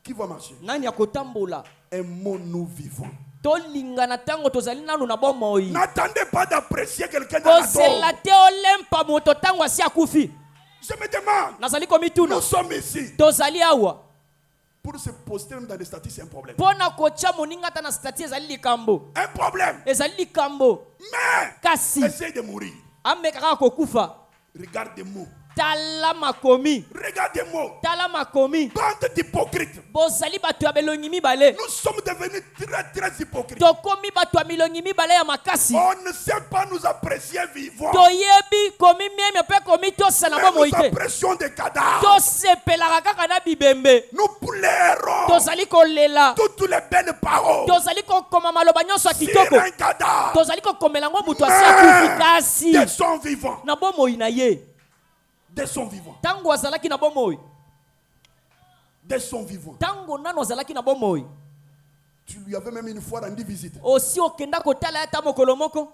Qui va marcher? nani akotambola Aimons-nous vivants. tolingana ntango tozali nanu na bomoi N'attendez pas d'apprécier quelqu'un dans la kozela tombe. te olempa moto ntango asi akufi Je me demande, nazali komituna nous sommes ici tozali awa pour se poster même dans des statuts, c'est un problème. mpo na kotya moninga ata na stati ezali likambo Un problème. ezali likambo Mais kasi essaye de mourir. ameka kaka kokufa Regarde des mots. tala makomi Regarde des mots. tala makomi Bande d'hypocrites. bozali bato ya milongi mibale Nous sommes devenus très hypocrites. tokomi bato ya milongi mibale ya makasi On ne sait pas nous apprécier vivants. toyebi komi mieme mpe komi tosala Mais bomoi nous te apprécions des cadavres. tosepelaka kaka na bibembe Nous pleurons tozali kolela toutes les belles paroles tozali kokoma maloba nyonso ya sur kitoko un cadavre tozali kokomela yango moto asi akufi kasi de son vivant. na bomoi na ye De son vivant. ntango azalaki na bomoi De son vivant. ntango nano azalaki na bomoi Tu lui avais même une fois rendu visite. osi okenda kotala ye ata mokolo moko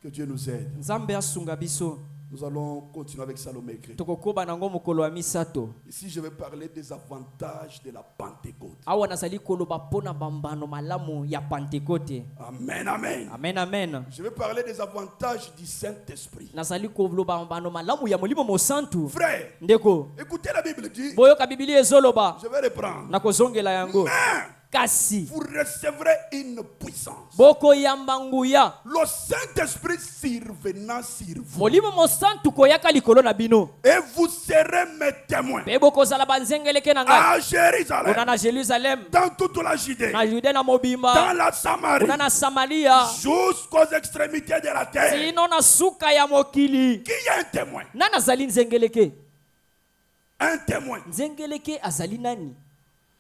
Que Dieu nous aide. nzambe asunga biso Nous allons continuer avec Salomé écrit. tokokoba nango mokolo ya misato Ici, je vais parler des avantages de la Pentecôte. awa nazali koloba mpona bambano malamu ya pentekote Amen, amen. amen amen Je vais parler des avantages du Saint-Esprit. nazali koloba bambano malamu ya molimo mosantu Frère, ndeko écoutez la Bible dit, boyoka biblia ezoloba je vais reprendre. nakozongela yango Mais kasi vous recevrez une puissance. bokoyamba nguya Le Saint-Esprit survenant sur vous. molimo mosantu koyaka likolo na bino Et vous serez mes témoins. mpe bokozala banzengeleke na ngai À kuna Jérusalem, na jerusalem dans toute la Judée, na jude na mobimba dans la Samarie, kuna na samaria jusqu'aux extrémités de la terre. sino na suka ya mokili Qui est un témoin? nani azali nzengeleke Un témoin. nzengeleke azali nani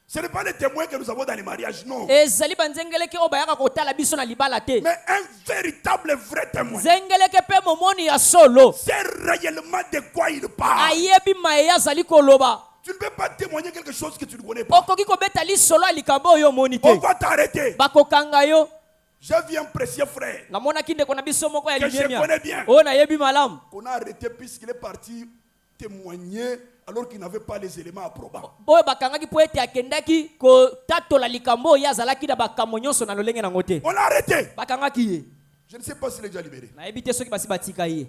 Ce n'est pas les témoins que nous avons dans les mariages, non. ezali banzengeleke oyo bayaka kotala biso na libala te Mais un véritable vrai témoin. nzengeleke mpe momoni ya solo C'est réellement de quoi il parle. ayebi maye azali koloba Tu ne peux pas témoigner quelque chose que tu ne connais pas. okoki kobeta lisolo ya likambo oyo omoni On te va t'arrêter. bakokanga yo Je viens précieux frère namonaki ndeko na biso moko ya que je linyemia connais bien. oyo nayebi malamu On a arrêté puisqu'il est parti témoigner alors qu'il n'avait pas les éléments approbables. Boy bakangaki po ete akendaki ko tatola likambo ya zalaki na bakambo nyonso na lolenge na ngote. On l'a arrêté. Bakangaki ye. Je ne sais pas s'il est déjà libéré. Na ebite soki basi batika ye.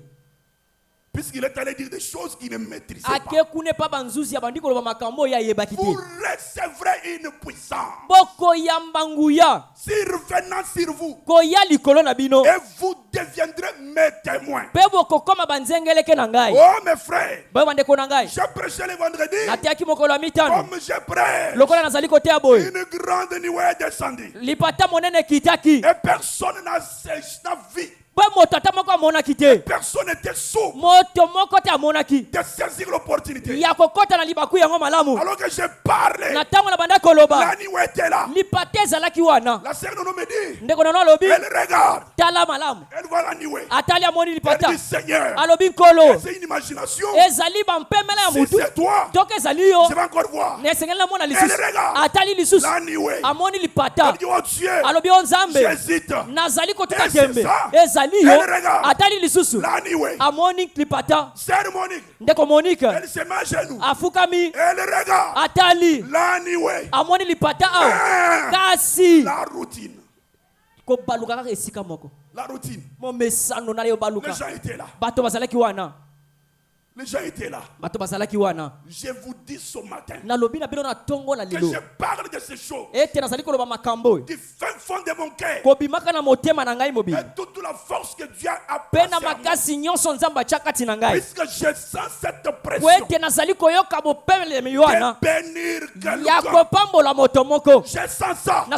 Puisqu'il est allé dire des choses qu'il ne maîtrisait pas. Akekune pa banzuzi ya bandiko lo makambo ya yebaki te. Vous recevrez une puissance. Boko yambanguya. Survenant sur vous. Ko ya likolo na bino. Et vous deviendrez mes témoins. Pe boko koma banzengeleke na ngai. Oh mes frères. Boy bandeko na ngai. J'ai prêché le vendredi. Natiaki mokolo ya mitano. Comme j'ai prêché. Lokola nazali kote ya boy. Une grande nuée est descendue. Lipata monene kitaki. Et personne n'a vu. Personne n'était sourd de saisir l'opportunité. Alors que j'ai parlé, la nuit était là. La sœur Nono me dit, elle regarde, elle voit la nuit. Elle dit, Seigneur, c'est une imagination. Si c'est toi, je vais encore voir. Elle regarde, la nuit. Elle dit, oh Dieu, j'hésite. Et c'est ça. Elle regarde la nuit. Sœur Monique, elle se met à genoux. Elle regarde la nuit. La routine. La routine. Les gens étaient là. Les gens étaient là. Je vous dis ce matin que je parle de ces choses du fin fond de mon cœur et toute la force que Dieu a placée en moi. Puisque je sens cette pression de bénir quelqu'un. Je sens ça et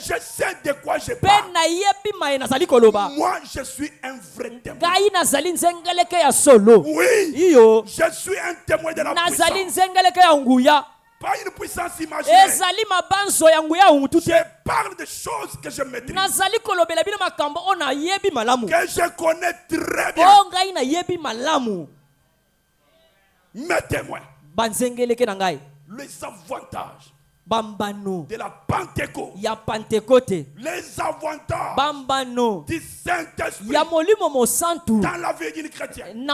je sais de quoi je parle. Moi je suis un vrai témoin. Oui, je suis un témoin de la puissance. Pas une puissance imaginaire. Je parle de choses que je maîtrise, que je connais très bien. Mes témoins, les avantages de la Pentecôte, les avantages du Saint-Esprit dans la vie d'une chrétienne.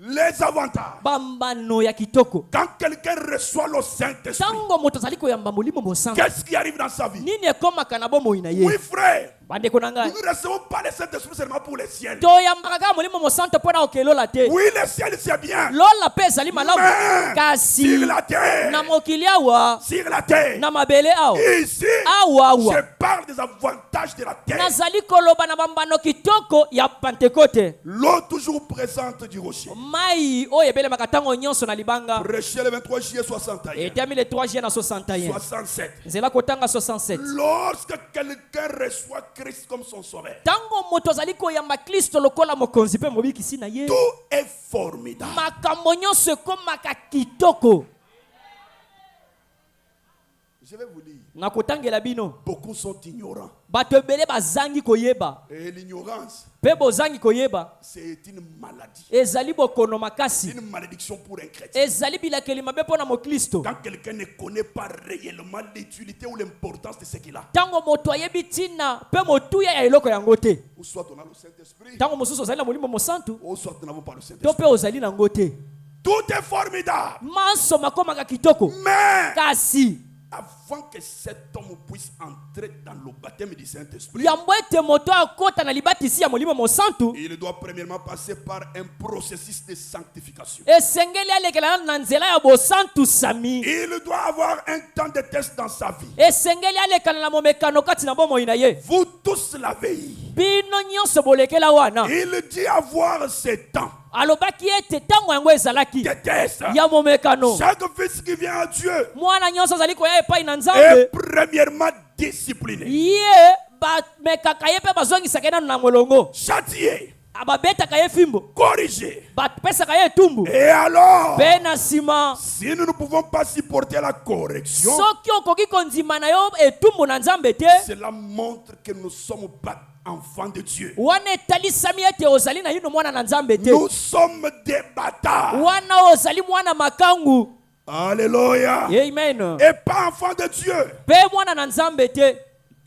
Les avantages. Quand quelqu'un reçoit le Saint-Esprit, qu'est-ce qui arrive dans sa vie? Oui, frère. Nous ne recevons pas le Saint-Esprit seulement pour le ciel. Oui, le ciel c'est bien. Mais sur la terre, ici, je parle des avantages de la terre. L'eau toujours présente du rocher. Prêché le 23 juillet 67. Lorsque quelqu'un reçoit Christ comme son sauveur, tout est formidable. Je vais vous dire, beaucoup sont ignorants. Et l'ignorance, c'est une maladie. Une malédiction pour un chrétien. Quand quelqu'un ne connaît pas réellement l'utilité ou l'importance de ce qu'il a, ou soit on a le Saint-Esprit, ou soit nous n'avons pas le Saint-Esprit. Tout est formidable. Mais avant que cet homme puisse entrer dans le baptême du Saint-Esprit, il doit premièrement passer par un processus de sanctification. Il doit avoir un temps de test dans sa vie. Vous tous l'avez. Il dit avoir ce temps. Chaque fils qui vient à Dieu est premièrement discipliné, châtié, corrigé. Et alors, si nous ne pouvons pas supporter la correction, cela montre que nous sommes enfants de Dieu. Nous sommes des bâtards. Alléluia. Amen. Et pas enfant de Dieu. Pe mwana na nzambe te.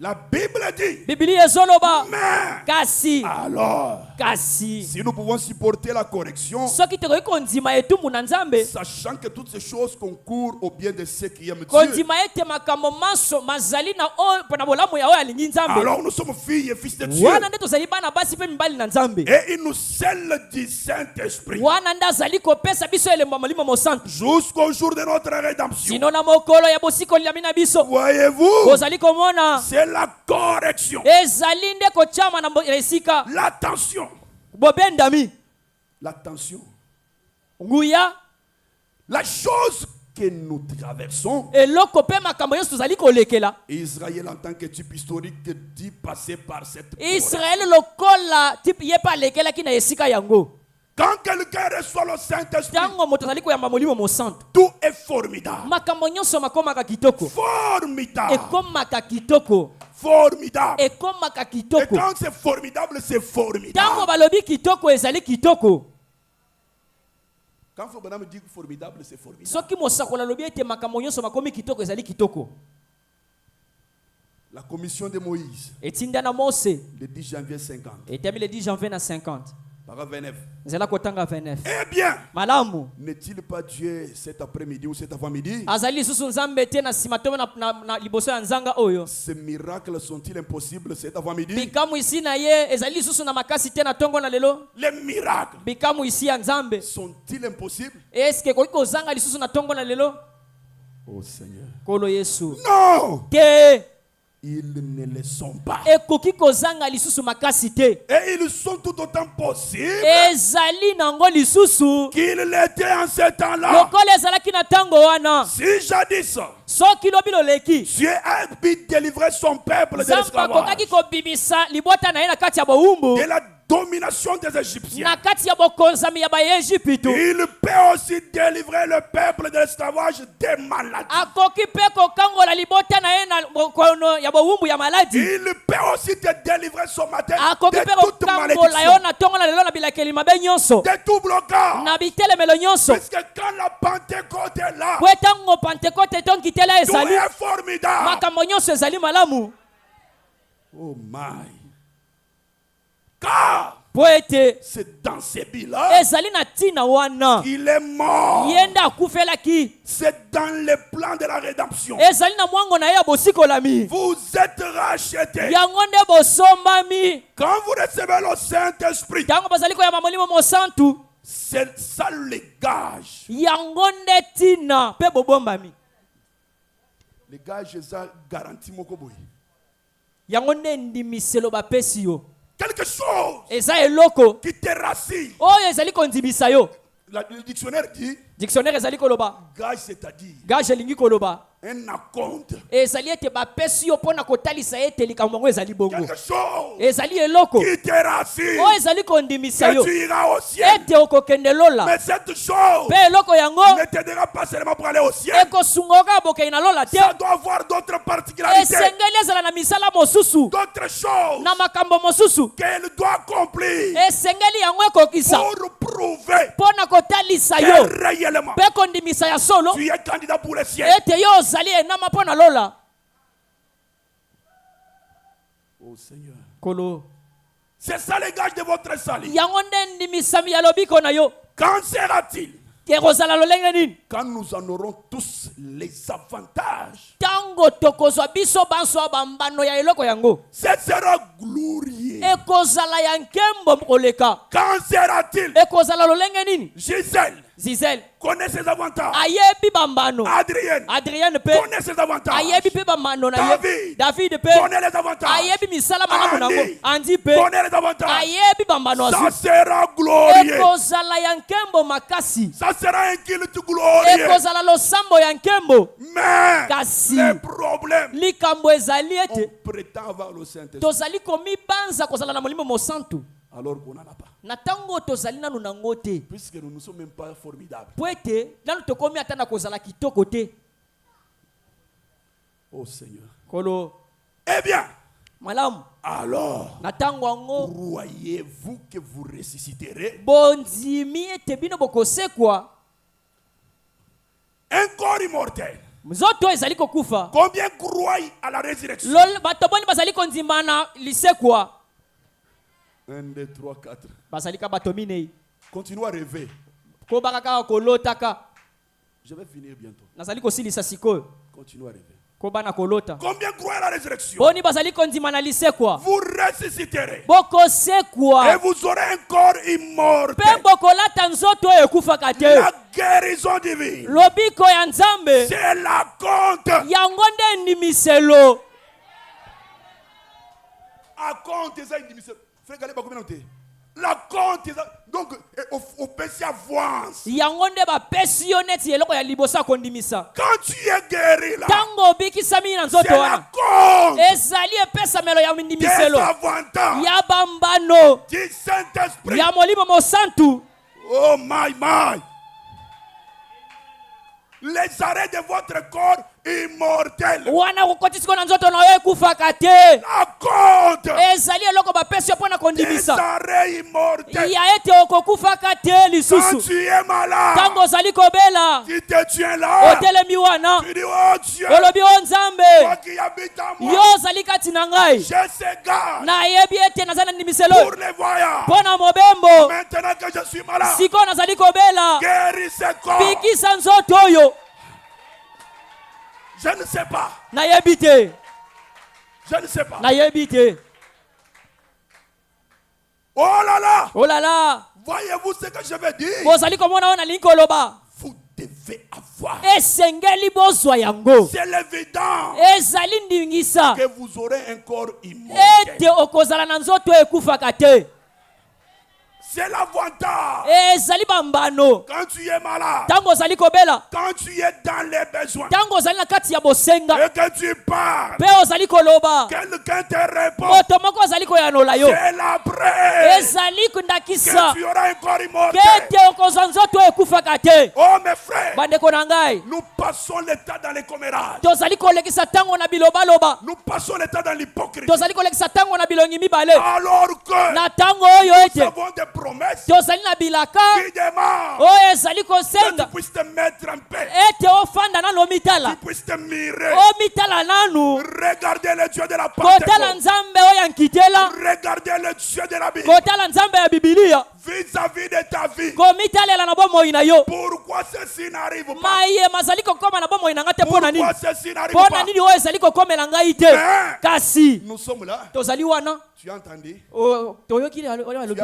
La Bible dit. Biblia ezoloba. Mais. Kasi. Alors. Kasi. Si nous pouvons supporter la correction. Soki te kondima etumbu na nzambe. Sachant que toutes ces choses concourent au bien de ceux qui aiment Dieu. Kondima ete makambo maso mazali na o pona bolamu ya o alingi nzambe. Alors nous sommes filles et fils de Dieu. Wana nde tozali bana basi pe mibali na nzambe. Et il nous scelle du Saint-Esprit. Wana nde azali kopesa biso elembo molimo mosantu. Jusqu'au jour de notre rédemption. Sino na mokolo ya bosikoli ya mina biso. Voyez-vous? Kozali komona. C'est la correction. Ezali nde kochama na esika. L'attention. Bobendami. L'attention. Nguya. La chose que nous traversons. Eloko pe makambo yesu tozali kolekela. Israël en tant que type historique dit passer par cette Israël lokola type yepa lekela ki na esika yango. Quand quelqu'un reçoit le Saint-Esprit, tout est formidable. Formidable. Formidable. Et quand c'est formidable, c'est formidable. Quand faut me dire formidable, c'est formidable. La commission de Moïse, le 10 janvier 50. Paragraphe 29. Eh bien, n'est-il pas Dieu cet après-midi ou cet avant-midi? Ces miracles sont-ils impossibles cet avant-midi? Les miracles sont-ils impossibles? Oh Seigneur. Non! Ils ne le sont pas. Et ils sont tout autant possibles qu'ils l'étaient en ce temps-là. Si jadis Dieu a délivré son peuple de l'esclavage, de la domination des Égyptiens, il peut aussi délivrer le peuple de l'esclavage des maladies. Il peut aussi te délivrer ce matin de toute malédiction, de tout blocage. Puisque quand la Pentecôte est là, tout est formidable. Oh my. Car c'est dans ces bilans qu'il est mort. C'est dans le plan de la rédemption. Vous êtes rachetés. Quand vous recevez le Saint-Esprit, c'est ça le gage. Le gage est garanti. Quelque chose qui te rassure. Le dictionnaire dit gage, c'est-à-dire un acompte. Quelque chose qui te rassure. Que tu iras au ciel. Mais cette chose ne t'aidera pas seulement pour aller au ciel. Ça doit avoir d'autres particularités. D'autres choses qu'elle doit accomplir pour prouver que réellement tu es candidat pour le ciel. Oh Seigneur. C'est ça le gage de votre salut. Quand sera-t-il? Quand nous en aurons tous les avantages. Ce sera glorieux. Quand sera-t-il? Gisèle connaît ses avantages. Adrienne connaît ses avantages. David connaît les avantages. Andy connaît les avantages. Ça sera glorieux. Ça sera un culte glorieux. Mais le problème, on prétend avoir le Saint-Esprit alors qu'on n'en a pas. Puisque nous ne sommes même pas formidables. Oh Seigneur. Eh bien, alors, croyez-vous que vous ressusciterez? Un corps immortel. Nzoto ezali kokufa. Combien croient à la résurrection? Lol batoboni bazali kondimbana lisekwa. 1, 2, 3, 4. Bazali ka batomine. Continue à rêver. Ko bakaka kolotaka. Je vais finir bientôt. Nazali kosilisa sikoyo. Continue à rêver. Ko bana kolota. Combien croient à la résurrection? Boni bazali kondimana lisekwa. Vous ressusciterez. Boko sekwa. Et vous aurez un corps immortel. Pe bokolata nzoto ekufaka te. La guérison divine. Lobiko ya Nzambe. C'est la compte. Yango nde ndimiselo. À compte ça une dimission. Frère Galé, combien on la compte donc au péché avance. Yango nde ba pesi yo neti eloko ya libosa kondimisa. Quand tu es guéri là. Tango bikisami na nzoto wana. Ezali epesa melo ya ndimiselo. Ya bambano. Du Saint-Esprit. Ya molimo mosantu. Oh my. Les arrêts de votre corps immortel. Wana kukotisiko na nzoto na yo ekufaka te. La compte. Ezali eloko ba pesi yo pona kondimisa. Les arrêts immortels. Ya ete okokufaka te lisusu. Quand tu es malade. Tango ozali kobela. Tu te tiens là. Otelemi wana. Tu dis oh Dieu. Olobi o Nzambe. Toi qui habites en moi. Yo ozali kati na ngai. Je sais gars. Na yebi ete nazana ndimiselo. Pour les voyants. Pona mobembo. Maintenant que je suis malade. Siko nazali kobela. Guéris ce corps. Bikisa nzoto oyo. Je ne sais pas. Na yebi te. Je ne sais pas. Na yebi te. Oh là là. Oh là là. Voyez-vous ce que je veux dire? Bozali komona ona linkoloba. Vous devez avoir. Esengeli bozwa yango. C'est l'évident. Ezali ndingisa. Que vous aurez un corps immortel. Ete okozala na nzoto ekufaka te. C'est l'avantage. Ezali bambano. Quand tu es malade. Tango ozali kobela. Quand tu es dans les besoins. Tango ozali na kati ya bosenga. Et que tu parles. Pe ozali koloba. Quelqu'un te répond. Moto moko ozali koyanola yo. C'est l'après. Ezali kundakisa. Que tu auras un corps immortel. Kete okozwa nzoto ekufaka te. Oh mes frères. Bandeko na ngai. Nous passons le temps dans les commérages. Tozali kolekisa tango na biloba loba. Nous passons le temps dans l'hypocrisie. Tozali kolekisa tango na bilongi mibale. Alors que Na tango oyo nous ete. avons des promesses Tozali na bilaka. qui demandent Oyo ezali que kosenga. tu puisses te mettre en paix. Ete ofanda na lomitala. Tu puisses te mirer. Omitala nanu. Regarder le Dieu de la Kotala Pentecôte. nzambe oyo nkitela. Regarder le Dieu de la Bible. Kotala nzambe ya Biblia. Vis-à-vis de ta vie. Komitalela na bomoi na yo. Pourquoi ceci n'arrive pas? Maye mazali kokoma na bomoi na nga te pona nini? Pourquoi ceci n'arrive Pona pas? nini oyo ezali kokomela ngai te? Kasi Nous sommes là. tozali wana. Tu as entendu? Oyoki Tu as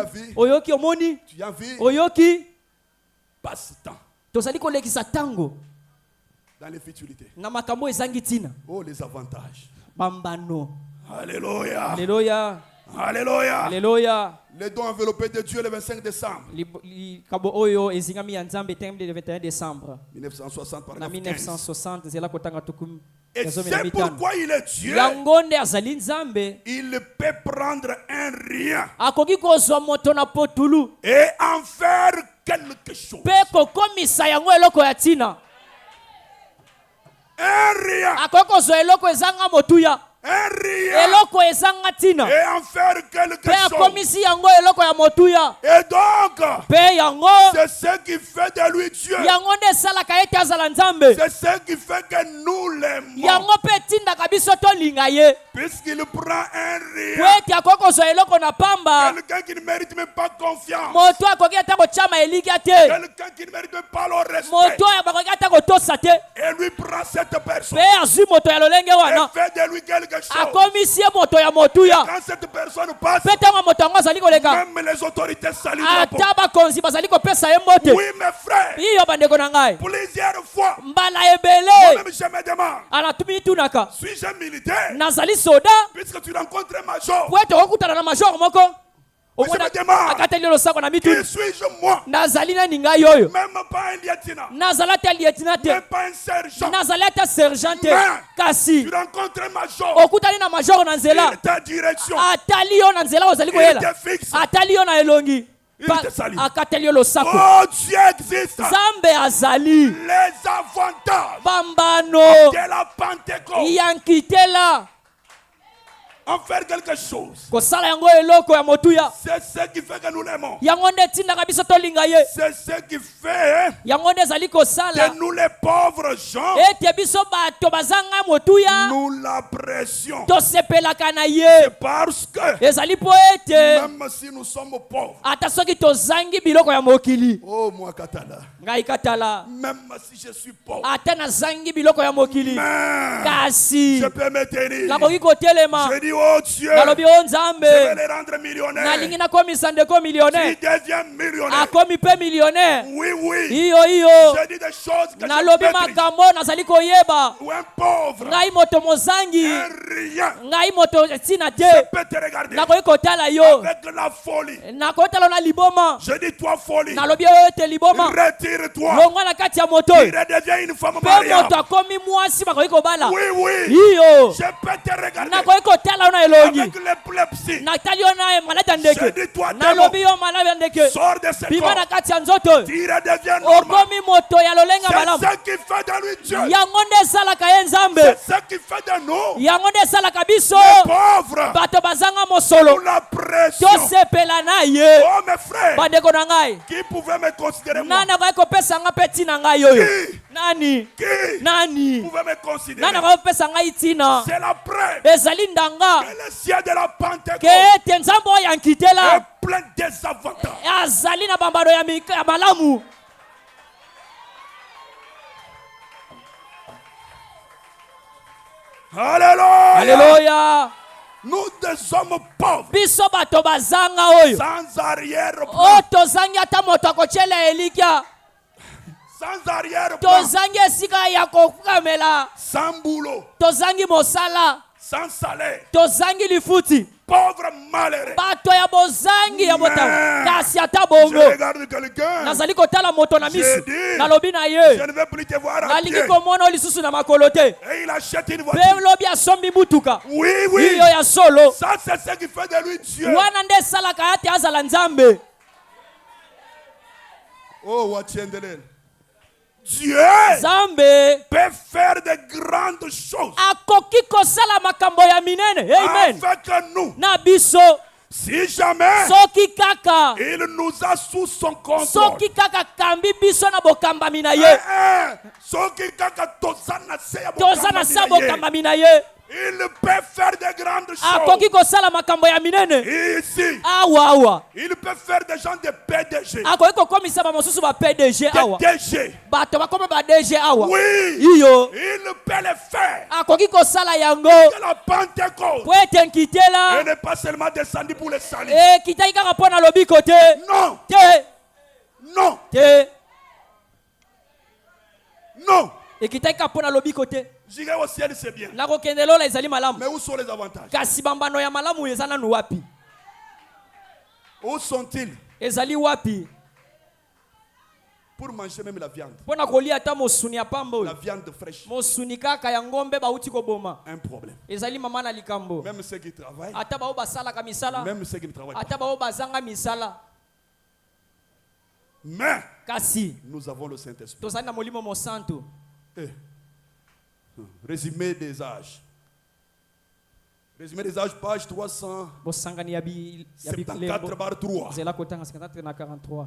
vu? oyoki omoni. Tu as vu? Oyoki Passe-temps tozali kolekisa tango dans les futilités. na makambo ezangi tina. Oh, les avantages. Bambano. Alléluia. Alléluia. Alléluia. Alléluia. Les dons enveloppés de Dieu le 25 décembre Likabo oyo ezingami ya Nzambe tembe le 21 décembre 1960 par na 1960 zela kotanga tukum. Et c'est pourquoi il est Dieu. Yango nde azali Nzambe. Il peut prendre un rien Akoki kozwa moto na potulu et en faire quelque chose. pe kokomisa yango eloko ya tina. Un rien. Akoki kozwa eloko ezanga motuya. Un rien. Eloko ezanga tina. Et en faire quelque Pe chose. akomisi yango eloko ya motuya. Et donc, Pe yango c'est ce qui fait de lui Dieu. yango nde esalaka ete azala Nzambe. C'est ce qui fait que nous l'aimons. Yango pe etindaka biso tolinga ye. Puisqu'il prend un Po rien. ete akoki kozwa eloko na pamba. Quelqu'un qui ne mérite même pas confiance. Moto akoki ata kotyama elikya te. Quelqu'un qui ne mérite même pas le respect. Moto oyo bakoki ata kotosa te. Et lui prend cette personne. Pe azwi moto ya lolenge Et wana. fait de lui quelque chose. Akomisi ye moto ya motuya. Quand cette personne passe, Pe ntango moto yango azali koleka. même les autorités saluent la peau. Ata bakonzi bazali kopesa ye mbote. Oui, mes frères. Iyo bandeko na ngai. Plusieurs fois, Mbala ebele. moi-même je me demande, Anatumi tunaka. suis-je un militaire? Nazali soda. Puisque tu rencontres un major, Po ete okutana na major moko. mais je me demande, Akateli losako na qui mitu. suis-je moi? Nazali nani ngai oyo. Même pas un lieutenant, Nazala te lieutenant te. même pas un sergent. Nazali ata sergent te. Mais Kasi tu rencontres un major, okutani na major na nzela. il ta direction, Atali yo na nzela ozali il koyela. te fixe. Atali yo na elongi. Il te salue. Akateli yo losako. Oh, Dieu existe. Zambe azali. Les avantages Bambano. de la Pentecôte. Yankitela. en faire quelque chose. kosala yango eloko ya motuya C'est ce qui fait que nous l'aimons. yango nde etindaka biso tolinga ye C'est ce qui fait yango nde ezali kosala que nous les pauvres gens, ete biso bato bazanga motuya nous l'apprécions. tosepelaka na ye C'est parce que ezali po ete même si nous sommes pauvres, ata soki tozangi biloko ya mokili oh moi Katala, ngai katala même si je suis pauvre, ata nazangi biloko ya mokili mais kasi je peux me tenir. nakoki kotelema Je dis, oh Dieu, nalobi o je vais nzambe les rendre millionnaires. nalingi nakomisa ndeko millionnaire Il devient millionnaire. akomi mpe millionnaire Oui, oui. iyo Je dis des choses que nalobi je maîtrise. makambo nazali koyeba Ou un pauvre, ngai moto mozangi un rien, ngai moto ntina te je peux te regarder nakoki kotala yo avec la folie. nakotala na liboma Je dis, toi folie, nalobi oyo ete liboma retire-toi. longwa na kati ya moto Il redevient une femme mpe mariable. moto akomi mwasi bakoki kobala Oui, oui. iyo Je peux te regarder nakoki kotala yo na elongi avec l'épilepsie. natali yo na maladi ya Je ndeke dis, toi nalobi démon, yo maladi ya ndeke sors de ce bima na corps. kati ya nzoto Tu redeviens normal. okomi moto ya lolenga malamu C'est ce qui fait de lui Dieu. yango nde esalaka ye nzambe C'est ce qui fait de nous yango nde esalaka biso pauvres. bato bazanga Nous mosolo l'apprécions. tosepela na ye Oh mes frères, bandeko na ngai qui pouvait me considérer moi? nani akoki kopesa ngai mpe ntina ngai oyo Qui? nani Qui nani pouvait me considérer? nani akoki kopesa ngai ntina C'est la preuve ezali ndanga que le ciel de la Pentecôte ke ete nzambe oyo ya nkitela est plein de désavantages. azali na bambano ya malamu Alléluia. aleluya Nous des hommes pauvres, biso bato bazanga oyo sans arrière-plan, oyo tozangi ata moto akotyela elikya sans arrière-plan, tozangi esika ya kokamela sans boulot, tozangi mosala sans salaire, tozangi lifuti pauvre malheureux. bato ya bozangi ya botamu Mais kasi ata Je bongo regarde quelqu'un, nazali kotala moto na misu J'ai dit, nalobi na je ye ne veux plus te voir à nalingi pied. komona oyo lisusu na makolo te Et il achète une voiture. mpe lobi asombi mutuka Oui, oui. iyo ya solo Ça, c'est ce qui fait de lui Dieu. wana nde esalaka ate azala nzambe Oh, Watiendelel. Dieu nzambe peut faire de grandes choses akoki kosala makambo ya minene amen avec nous. na biso Si jamais soki kaka il nous a sous son contrôle. soki kaka kambi biso na bokambami na ye Soki kaka toza na se ya toza na sa bokambami na ye. bokambami na ye Il peut faire de grandes choses. akoki kosala makambo ya minene Ici, awa il peut faire des gens de PDG. akoki kokomisa bamosusu ba PDG awa De DG. bato bakoma ba DG awa Oui, iyo il peut le faire. akoki kosala yango Que la Pentecôte po ete nkitela n'est pas seulement descendu pour le salut. ekitaki kaka mpo na lobiko te Non, te non, te non. ekitaki kaka mpo na lobiko te J'irai au ciel, c'est bien. nakokende lola ezali malamu Mais où sont les avantages? kasi bambano ya malamu eza nanu wapi Où sont-ils ezali wapi pour manger même la viande? mpo na kolia ata mosuni ya pamba La oyo viande fraîche. mosuni kaka ya ngombe bauti koboma Un problème. ezali mama na likambo Même ceux qui travaillent, ata bao basalaka misala même ceux qui ne travaillent pas. ata bao bazanga misala Mais kasi nous avons le Saint-Esprit. tozali na molimo mosantu Eh. Résumé des âges. Résumé des âges, page 374 bosangani ya bilembo barre 3. nzela kotanga 54 na 43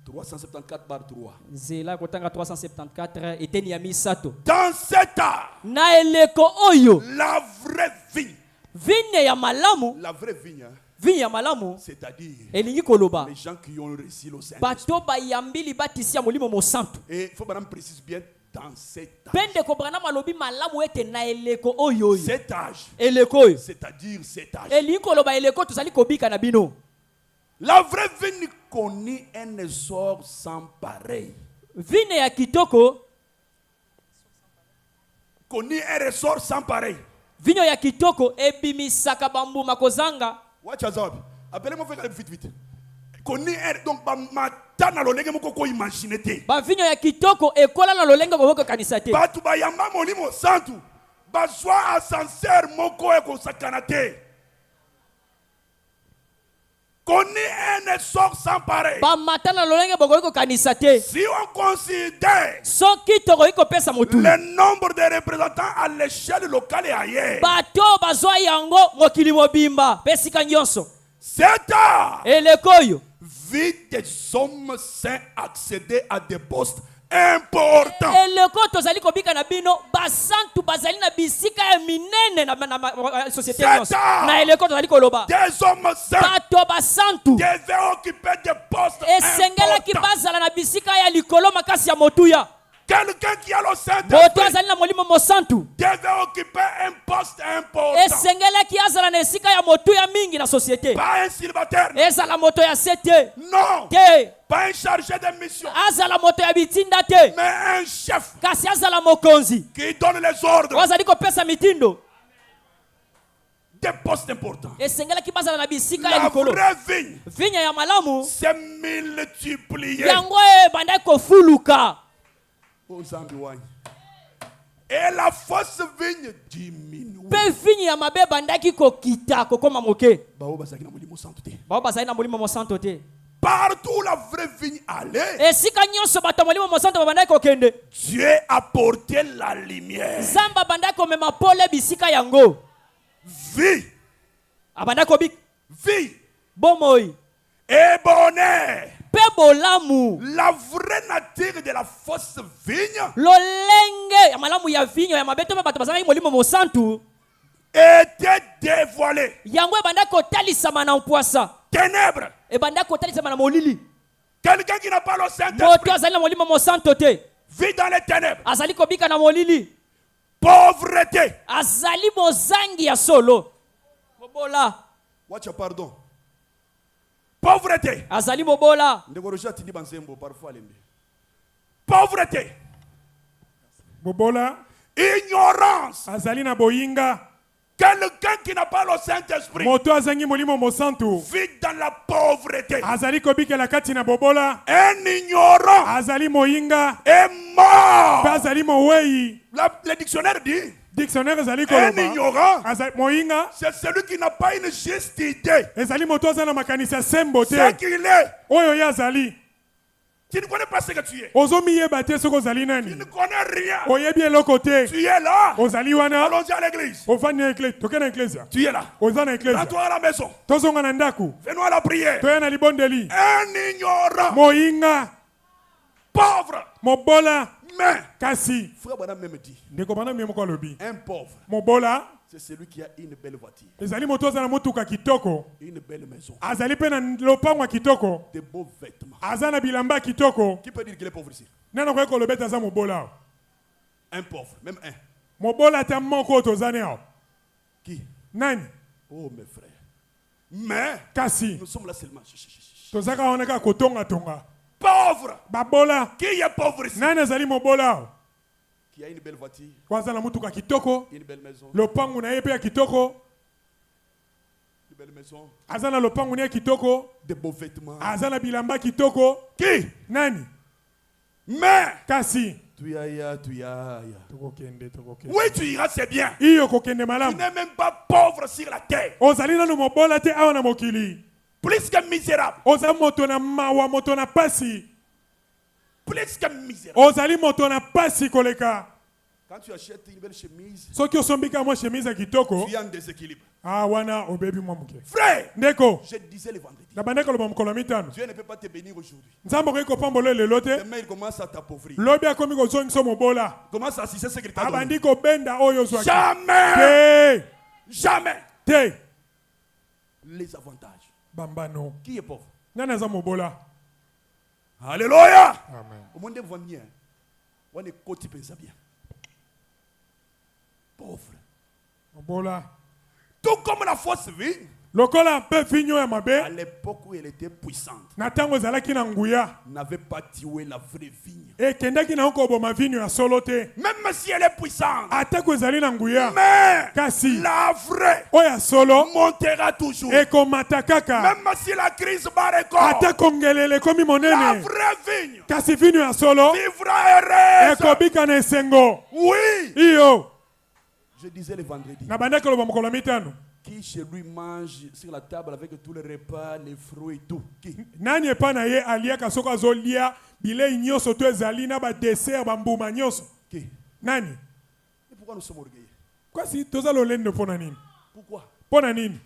374 barre 3. nzela kotanga 374 eteni ya misato Dans cet art, na eleko oyo la vraie vie, vigne ya malamu la vraie vigne, hein, vigne ya malamu c'est-à-dire elingi koloba les gens qui ont réussi le Saint-Esprit. bato bayambili batisi ya molimo mosantu Et il faut que madame précise bien dans cet âge. pende kobrana malobi malamu ete na eleko oyo oyo Cet âge, eleko oyo c'est-à-dire cet âge. elingi koloba eleko tozali kobika na bino La vraie vigne connaît un essor sans pareil. vigne ya kitoko Connaît un essor sans pareil. vigne ya kitoko ebimisaka bambuma kozanga Watch out. Appelez-moi vite, vite. Connaît un donc matana lo lenge moko ko imaginer te. bavinyo ya kitoko ekola na lolenge kokokanisa te Batu bayamba molimo santu. Bazwa ascenseur moko e ko sakana te. connu un essor sans pareil. bamata na lolenge bokoki kokanisa te. Si on considère soki tokoki kopesa motu le nombre de représentants à l'échelle locale et ailleurs, bato bazwa yango mokili mobimba mpe esika nyonso, c'est à eleko oyo vie des hommes saints accéder à des postes importants. eleko tozali kobika na bino basantu bazali na bisika ya minene na société nyonso. Na eleko tozali koloba Des hommes saints bato basantu devaient occuper des postes esengelaki importants. bazala na bisika ya likolo makasi ya motuya. Quelqu'un qui a le moto Saint-Esprit azali na molimo mosantu devait occuper un poste important. esengelaki azala na esika ya motuya mingi na société. Pas un célibataire. ezala moto ya se te Non. te, Pas un chargé de mission. azala moto ya bitinda te, Mais un chef kasi azala mokonzi qui donne les ordres. wazali kopesa mitindo. Des postes importants. esengelaki bazala na bisika ya La likolo. vraie vigne vinya ya malamu s'est multipliée. yango ebandaki kofuluka, Aux ambiwani. Et la fausse vigne diminue. mpe vinya ya mabe ebandaki kokita kokoma moke. Bao bazaki na molimo santo te. bao bazali na molimo mosanto te. Partout la vraie vigne allait, esika nyonso bato ya molimo mosanto babandaki kokende, Dieu apportait la lumière. nzambe abandaki komema pole bisika yango. Vie, abandaki kobika vie bomoi et bonheur. mpe bolamu. La vraie nature de la fausse vigne lolenge ya malamu ya vinyo ya mabe to mpe bato bazalaki molimo mosantu était dévoilée. yango ebandaki kotalisama na mpwasa, Ténèbres. ebandaki kotalisama na molili. Quelqu'un qui n'a pas le moto Saint-Esprit azali na molimo mosanto te vit dans les ténèbres. azali kobika na molili, Pauvreté. azali mozangi ya solo. Mobola Watcha pardon. Pauvreté. azali mobola. Ndegoroja tindi banzembo parfois lembe. Pauvreté. bobola Ignorance. azali na boyinga, Quelqu'un qui n'a pas le Saint-Esprit moto azangi molimo mosantu vit dans la pauvreté. azali kobikela kati na bobola, Un ignorant azali moyinga est mort. mpe azali mowei. Le dictionnaire dit Dictionnaire ezali un koloba ignorant, moyinga c'est celui qui n'a pas une juste idée. ezali moto aza na makanisi ya sembo Ce te, qu'il est. oyo ye azali Tu ne connais pas ce que tu es. ozomiyeba te soki ozali Tu nani, ne connais rien. oyebi eloko te, Tu es là. ozali wana Allons-y à l'église. ovandi na eklesia, toke na eklesia, Tu es là. oza na eklesia, Rends-toi à la maison. tozonga na ndako, Fais-nous à la prière. toya na libondeli. Un ignorant, Moyinga pauvre, mobola mais, kasi frère Branham même dit, ndeko bana mie moko alobi un pauvre, mobola c'est celui qui a une belle voiture, ezali moto aza na motuka kitoko, une belle maison, azali mpe na lopango ya kitoko, de beaux vêtements. aza na bilamba ya kitoko. Qui peut dire qu'il est pauvre ici? Nani akoki koloba ete aza mobola awa? Un pauvre, même un. Mobola te moko oyo tozani awa Qui? nani? Oh mes frères. Mais, Kasi nous sommes là seulement. tozaka wana kaka kotongatonga. Pauvre. Babola Qui est pauvre ici? nani azali mobola awa? Qui a une belle voiture, Po aza na motuka kitoko, une belle maison, lopango na ye mpe ya kitoko, une belle maison, aza na lopango na ye kitoko, de beaux vêtements. aza na bilamba kitoko. Qui? Nani? Mais, Kasi tu y a. tokokende. Oui, tu iras, c'est bien. Iyo kokende Tu malamu. n'es même pas pauvre sur la terre. Ozali nanu mobola te awa na mokili. Plus que misérable. Oza moto na mawa, moto na pasi. Plus que misérable. Ozali moto na pasi koleka. Quand tu achètes une belle chemise, Soki osombika mwa chemise ya kitoko, tu es en déséquilibre. ah wana obebi mwa moke. Frère, Ndeko, je disais le vendredi, na bandeko loba mokolo mitano. Dieu ne peut pas te bénir aujourd'hui. Nzambe okoki kopambola lelo te. Demain, il commence à t'appauvrir. Lobi akomi kozongisa mobola. Commence à assister ce qu'il t'a donné. Abandi kobenda oyo ozwaki. Jamais, Te, jamais. te. Les avantages. Bambano. Qui est pauvre? Nani aza mobola? Alléluia. Amen. Au monde va bien. On est côté pensa bien. Pauvre. Mobola. Tout comme la fausse vie, Lokola mpe vinyo ya à mabe, l'époque où elle était puissante, na ntango ezalaki na nguya, n'avait pas tué la vraie vigne. ekendaki na okoboma vinyo ya solo te. Même si elle est puissante, Atako ezali na nguya, mais kasi la vraie oyo ya solo montera toujours. ekomata kaka. Même si la crise bat record, Ata kongelele ekomi la monene, vraie vigne kasi vinyo ya solo vivra heureuse. ekobika na esengo. Oui. Iyo Je disais le vendredi, na bandaki loba mokolo mitano, Qui chez lui mange sur la table avec tous les repas, les fruits et tout? Qui? Nani epa na ye aliaka soko azolia bilei nyonso to ezali na ba dessert bambuma nyonso? Qui? Nani? Et pourquoi nous sommes orgueilleux? Kwa si toza lolendo pona nini? Pourquoi? Pona nini?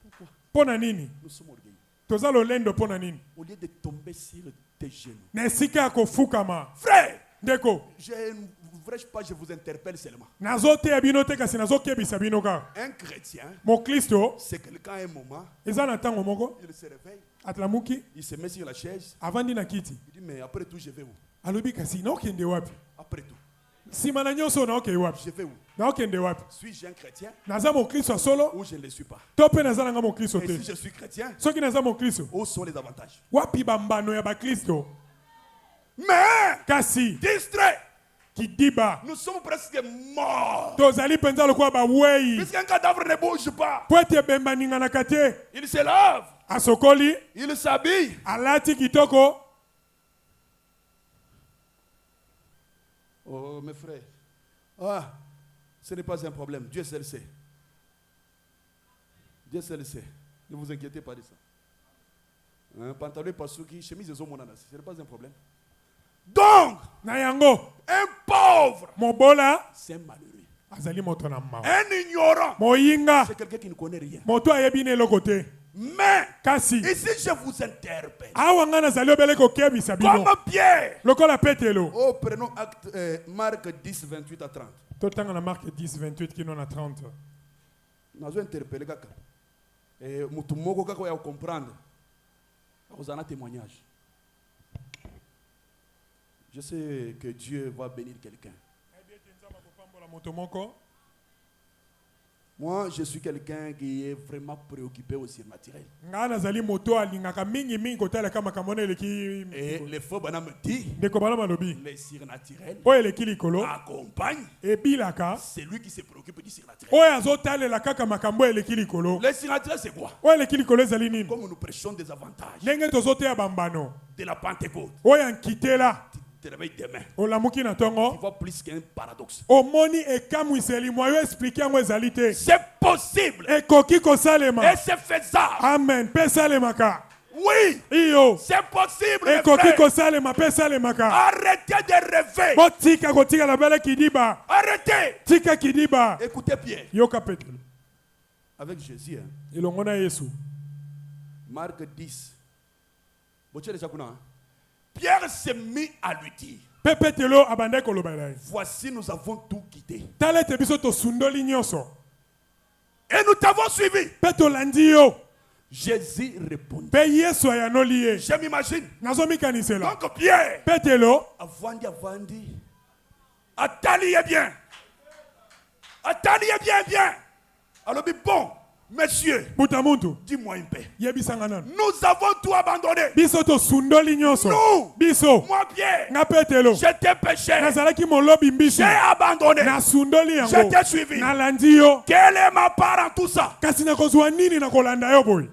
Pourquoi? Pona nini? Nous sommes orgueilleux. Toza lolendo pona nini? Au lieu de tomber sur tes genoux. Na esika ya kofukama. Frère! Ndeko, Je ne voudrais pas, je vous interpelle seulement. nazoteya bino te kasi nazokebisa bino kaka. Un chrétien, Mokristo c'est quelqu'un à un moment, eza na ntango moko il se réveille, atlamuki il se met sur la chaise, avandi na kiti. il dit mais après tout je vais où? Alobi kasi naokende wapi? Après tout, Nsima na nyonso naokende wapi? je vais où? Naokende wapi? Suis-je un chrétien Naza mokristo ya solo ou je ne le suis pas? to mpe naza nanga mokristo Et te? si je suis chrétien, Soki naza mokristo, où sont les avantages? wapi bambano ya bakristo? Mais, Kasi distrait, kidiba nous sommes presque morts. tozali mpenza lokola bawei Puisqu'un cadavre ne bouge pas, po ete ebemba ninganaka te. il se lave, Asokoli il s'habille. alati kitoko. Oh mes frères, ah, ce n'est pas un problème, Dieu seul sait. Dieu seul sait. Ne vous inquiétez pas de ça. Un pantalon pasouki, chemise et monanas, ce n'est pas un problème. Donc, Na yango un pauvre, mobola c'est un malheureux. azali moto na mawa. Un ignorant, Moyinga c'est quelqu'un qui ne connaît rien. moto ayebi na eloko te. Mais, Kasi ici je vous interpelle. awa nga nazali obele kokebisa bino Comme Pierre. lokola petelo. Oh, prenons acte, Marc 10, 28 à 30. Totanga na Mark 10 28 kino na 30. Nous avons interpellé kaka. Et mutumoko kaka ya comprendre. Vous en avez témoignage. Je sais que Dieu va bénir quelqu'un. Moi, je suis quelqu'un qui est vraiment préoccupé au surnaturel. Nga nazali moto alingaka mingi mingi kotala kama kamona eleki Et les faux bonhommes me disent, ndeko bala malobi le surnaturel oyo eleki likolo accompagne ebilaka celui qui se préoccupe du surnaturel. oyo azotalela kaka makambo eleki likolo. Le surnaturel, c'est quoi? Oyo eleki likolo ezali nini? Comme nous prêchons des avantages Ndenge tozoteya bambano de la Pentecôte, oyo ankitela tu te réveilles demain. olamuki na Tu ntongo vois plus qu'un paradoxe. omoni ekamwiseli mwa yo explike yango ezali te. C'est possible Ekoki kosalema. et c'est faisable. Amen mpe esalemaka. Oui, Iyo c'est possible. Mes ekoki frères. kosalema mpe esalemaka. Arrêtez de rêver. botika kotikala bele kidiba. Arrêtez. Tika kidiba. Écoutez Pierre. Yoka petelo Avec Jésus, hein. elongo na Yesu. Marc 10. Pierre s'est mis à lui dire, Mpe petelo abandaki koloba na ye. voici nous avons tout quitté. Tala ete biso tosundoli nyonso Et nous t'avons suivi. mpe tolandi yo. Jésus répondit. Mpe Yesu ayanoli ye. Je m'imagine. nazomikanisela. Donc Pierre, petelo avandi. Attendez bien. Attendez bien. Alors, bon, monsieur, buta muntu dis-moi un peu. yebisanga nanu. Nous avons tout abandonné. Biso tosundoli nyonso. Nous, Biso moi Pierre, nga petelo j'étais péché. nazalaki molobi mbisi. J'ai abandonné. nasundoli Je yango. t'ai suivi. nalandi yo. Quelle est ma part en tout ça? kasi nakozwa nini na kolanda yo boye?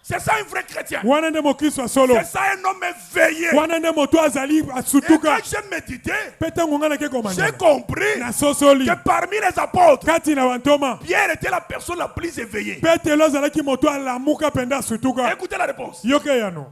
C'est ça un vrai chrétien. wana nde mokristo ya solo. C'est ça un homme éveillé. wana nde moto azali Et quand asutuka. j'ai médité, mpe ntango nga nake j'ai komanya compris nasosoli que parmi les apôtres, kati na bantoma Pierre était la personne la plus éveillée. petelo azalaki moto alamuka mpenza asutuka. Écoutez la réponse. yoke yano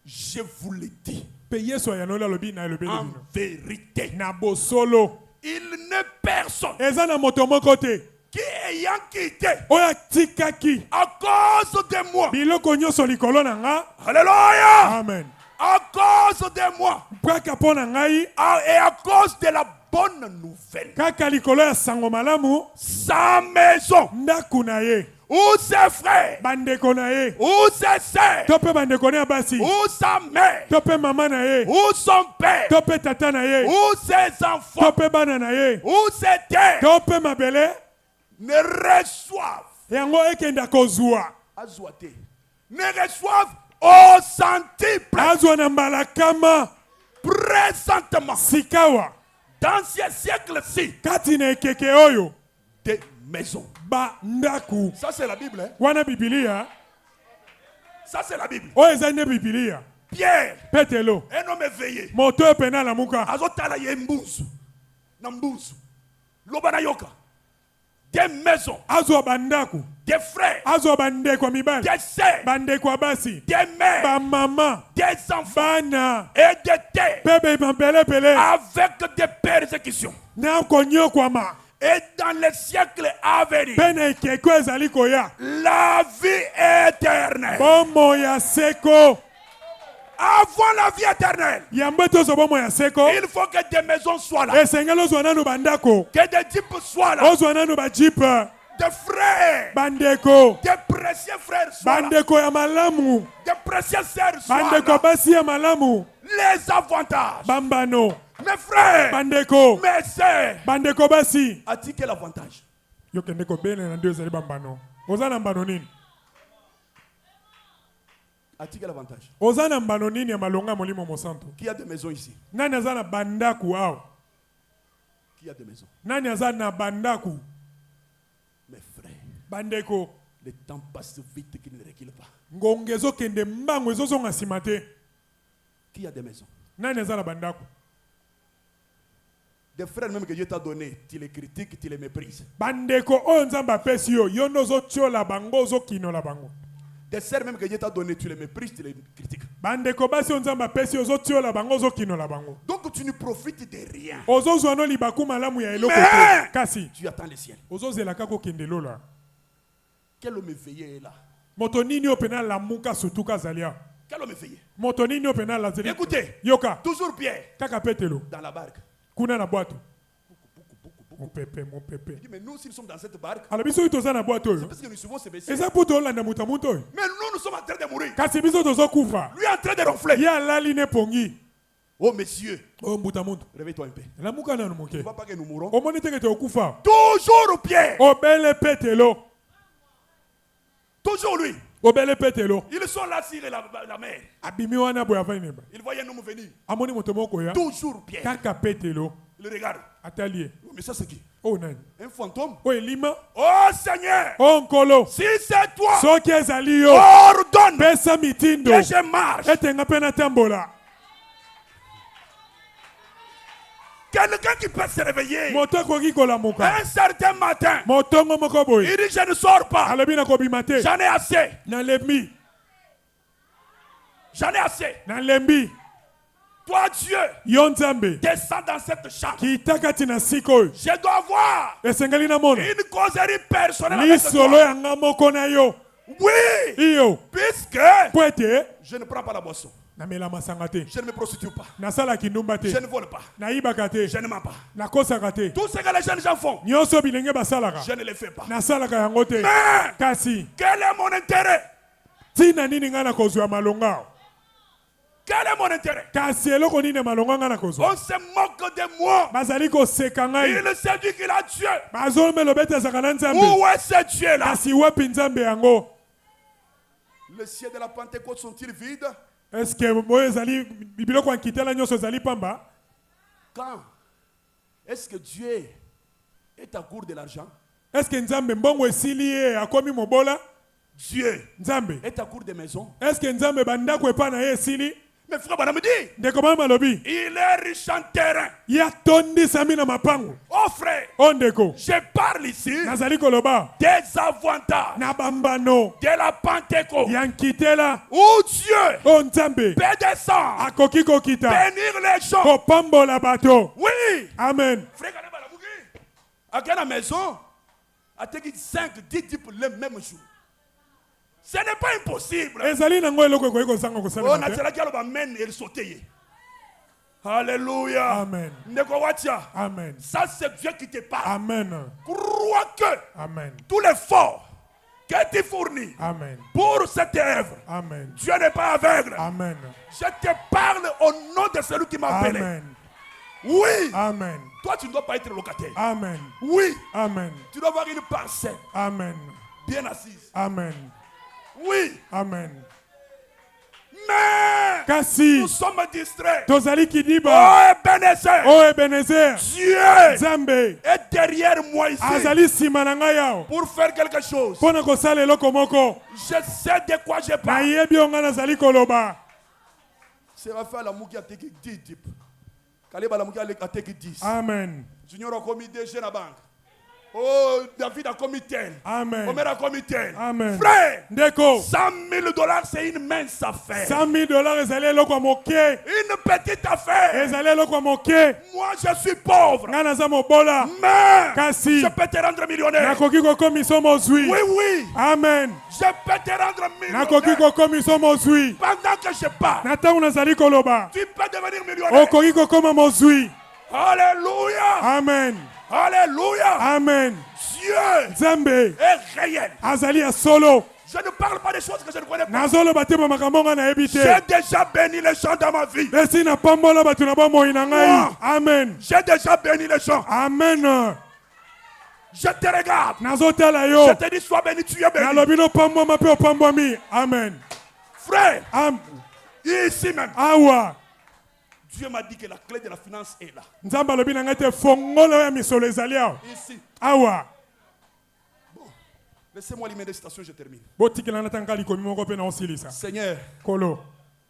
Je vous le dis mpe yesu ayanoli alobi na elobeli en bino vérité. na bosolo Il n'est personne eza na moto moko te qui ayant quitté oyo atikaki à cause de moi. biloko nyonso likolo na nga. Alléluia. Amen. À cause de moi. kaka mpo na ngai Et à cause de la bonne nouvelle. kaka likolo ya sango malamu Sa maison. ndako na ye Ou ses frères. bandeko na ye Ou ses sœurs. to mpe bandeko na ye basi Ou sa mère. to mpe mama na ye Ou son père. to mpe tata na ye Ou ses to enfants. mpe bana na ye Ou ses terres. to mpe mabele Ne reçoivent. yango ekenda kozwa Azoité. Ne reçoivent au centuple. azwa na mbalakama Présentement. sikawa Dans ce siècle-ci. kati na ekeke oyo Des maisons. bandako. Ça c'est la Bible. Hein? Wana bibilia Ça c'est la Bible. oyo eza nde bibilia. Pierre. Petelo Un homme éveillé. moto oyo pene alamuka Azotala ye mbuzu. Na mbuzu. Loba na yoka. des maisons, azwa bandako, des frères, azwa bandeko mibali, des sœurs, bandeko basi, des mères, ba mama, des enfants bana, et des terres bebe bambele pele, avec des persécutions. na konyo kwama, Et dans les siècles à venir, pene keko ezali koya, la vie éternelle. bomo ya seko, Avant la vie éternelle, yambe tozo bomo ya seko, il faut que des maisons soient là, esengelo zwa nanu bandako, que des jeeps soient là, ozwa nanu ba jeep, des frères, bandeko, des précieux frères soient là, bandeko ya malamu, des précieuses sœurs soient bandeko là. basi ya malamu, Les avantages, bambano, mes frères, bandeko, mes sœurs. bandeko basi. As-tu quel avantage? Yo kende ko bene na ndio ezali bambano. Oza na mbano nini? As-tu quel avantage? Oza na mbano nini ya malonga molimo mosanto? Qui a des maisons ici? Nani aza na bandaku ao? Qui a des maisons? Nani aza na bandaku? Mes frères, Bandeko, le temps passe vite qu'il ne recule pas. ngongezo kende mbango ezozonga nsima te. Qui a des maisons? Nani aza na bandaku? Des frères même que Dieu t'a donné, tu les critiques, tu les méprises. Bandeko oyo nzambe apesi yo, yo nde ozotiola bango ozokinola bango. Des sœurs même que Dieu t'a donné, tu les méprises, tu les critiques. Bandeko basi oyo nzambe apesi yo ozotiola bango ozokinola bango. Donc tu ne profites de rien. Ozozwa no libaku malamu ya eloko Mais te. Kasi tu attends le ciel. ozozelaka kokende lola. Quel homme éveillé est là? Moto nini oyo pena lamuka sutuka azali awa? Quel homme éveillé? Moto nini oyo pena lazeli? Écoutez, Yoka, toujours Pierre kaka petelo, dans la barque. kuna na bwato. Beaucoup. Mon pépé. Il dit, mais nous, s'ils sommes dans cette barque, Alors biso toza na bwato c'est oyo. parce que nous suivons ces messieurs. Eza po tolanda moto ya moto oyo. Mais nous sommes en train de mourir. Kasi biso tozokufa. Lui est en train de ronfler. Ye alali ne pongi. Oh, messieurs, Oyo mbuta moto. réveille-toi un peu. Lamuka nanu Il ne moke. va pas que nous mourons. Omoni teke te okufa. Toujours Pierre. Obele petelo. Toujours lui. Obele petelo. Ils sont là sur la mer. Abimi wana boya vaineba. Ils voient un homme venir. Amoni moto moko ya. Toujours Pierre. Kaka petelo. Il regarde. Atalier. Oh, mais ça, c'est qui? Oh nani. Un fantôme? Oh elima. Oh Seigneur. Oh nkolo. Si c'est toi, Soki ezali yo. ordonne Pesa mitindo. que je marche. Etenga pe na tambola. Quelqu'un qui peut se réveiller Moto akoki kolamuka. un certain matin, Motongo moko boye. il dit je ne sors pas. Alobi na kobima te. J'en ai assez. Na lembi. J'en ai assez. Na lembi. Toi Dieu, Yo nzambe. descends dans cette chambre. Kita kati na sika oyo. Je dois voir Esengeli na mona. une causerie personnelle avec Lisolo toi. ya nga moko na yo. Oui, Iyo. puisque Po ete je ne prends pas la boisson. namela masanga te. Je ne me prostitue pas. Nasalaki ndumba te. Je ne vole pas. Nayibaka te. Je ne mens pas. Nakosaka te. Tout ce que les jeunes gens font, Nyonso bilenge basalaka. je ne le fais pas. Nasalaka yango te. Mais Kasi quel est mon intérêt? tina nini nga na kozwa malonga? Quel est mon intérêt? Kasi eloko nini malonga nga na kozwa? On se moque de moi. Bazali koseka ngai. Il se dit qu'il a Dieu. Bazolomela obetesaka na nzambe. Où est ce Dieu-là? Kasi wapi nzambe yango? Les cieux de la Pentecôte sont-ils vides? Est-ce que boyo ezali biloko ya nkitela nyonso ezali pamba? Quand est-ce que Dieu est à court de l'argent? Est-ce que nzambe mbongo esili ye akomi mobola? Dieu Nzambe. est à court des maisons. Est-ce que nzambe bandako epa na ye esili? Mais frère Bana me dit, Ndeko mama malobi. il est riche en terrain. Ya tondisami na mapango. Oh frère, O ndeko. je parle ici Nazali koloba. des avantages Na bambano. de la Pentecôte. Ya nkitela. Où Dieu O nzambe. peut descendre, Akoki kokita. bénir les gens. Kopambola bato. Oui. Amen. Frère Kane Balamuki, à quelle maison a été 5, 10 types le même jour. Ce n'est pas impossible. Ezali nango eloko ekoki kozanga On kosala a te. cela qui a le et le sauté. Alléluia. Amen. Ndeko Watia. Amen. Ça c'est Dieu qui te parle. Amen. Crois que Amen. tout l'effort que tu fournis Amen. pour cette œuvre, Amen. Dieu n'est pas aveugle. Amen. Je te parle au nom de celui qui m'a appelé. Amen. Oui. Amen. Toi, tu ne dois pas être locataire. Amen. Oui. Amen. Tu dois avoir une parcelle Amen. bien assise. Amen. Oui. Amen. Mais Kasi nous sommes distraits. tozali kidiba. Oh Ebenezer, O Ebenezer. Dieu Nzambe est derrière moi ici azali nsima na ngai awa pour faire quelque chose. mpo na kosala eloko moko. Je sais de quoi je parle. nayebi yo ngai nazali koloba. Séraphin Lamuki a teki 10 types. Kaleba Lamuki a teki 10. Amen. Junior a commis DG na banque. Oh, David a commis tel. Amen. Omer a commis tel. Amen. Frère, Ndeko. $100,000, c'est une mince affaire. $100,000 ezali eloko ya moke. Une petite affaire. Ezali eloko ya moke. Moi, je suis pauvre. Nga naza mobola. Mais Kasi. je peux te rendre millionnaire. Nakoki kokomisa mozwi. Oui, oui. Amen. Je peux te rendre Nakoki millionnaire. kokomisa mozwi. Pendant que je parle, Na ntango nazali koloba. tu peux devenir millionnaire. Okoki kokoma mozwi. Alléluia. Amen. Alléluia. Amen. Dieu Nzambe est réel. azali ya solo. Je ne parle pas des choses que je ne connais pas. Nazoloba te ba makambo nga nayebi te. J'ai déjà béni les gens dans ma vie. Esi na pambola bato na bomoi na ngai. Amen. J'ai déjà béni les gens. Amen. Je te regarde. Nazotala yo. Je te dis, sois béni, tu es béni. Nalobi no pambwama pe opambwami. Amen. Frère, Am. ici même, Awa. Dieu m'a dit que la clé de la finance est là. Nzambe alobi na ngai te fongolo ya misolo ezali awa. Ici. Awa. Laissez-moi limer des citations, je termine. Botikela na tanga likomi moko pe na osilisa. Seigneur, Kolo.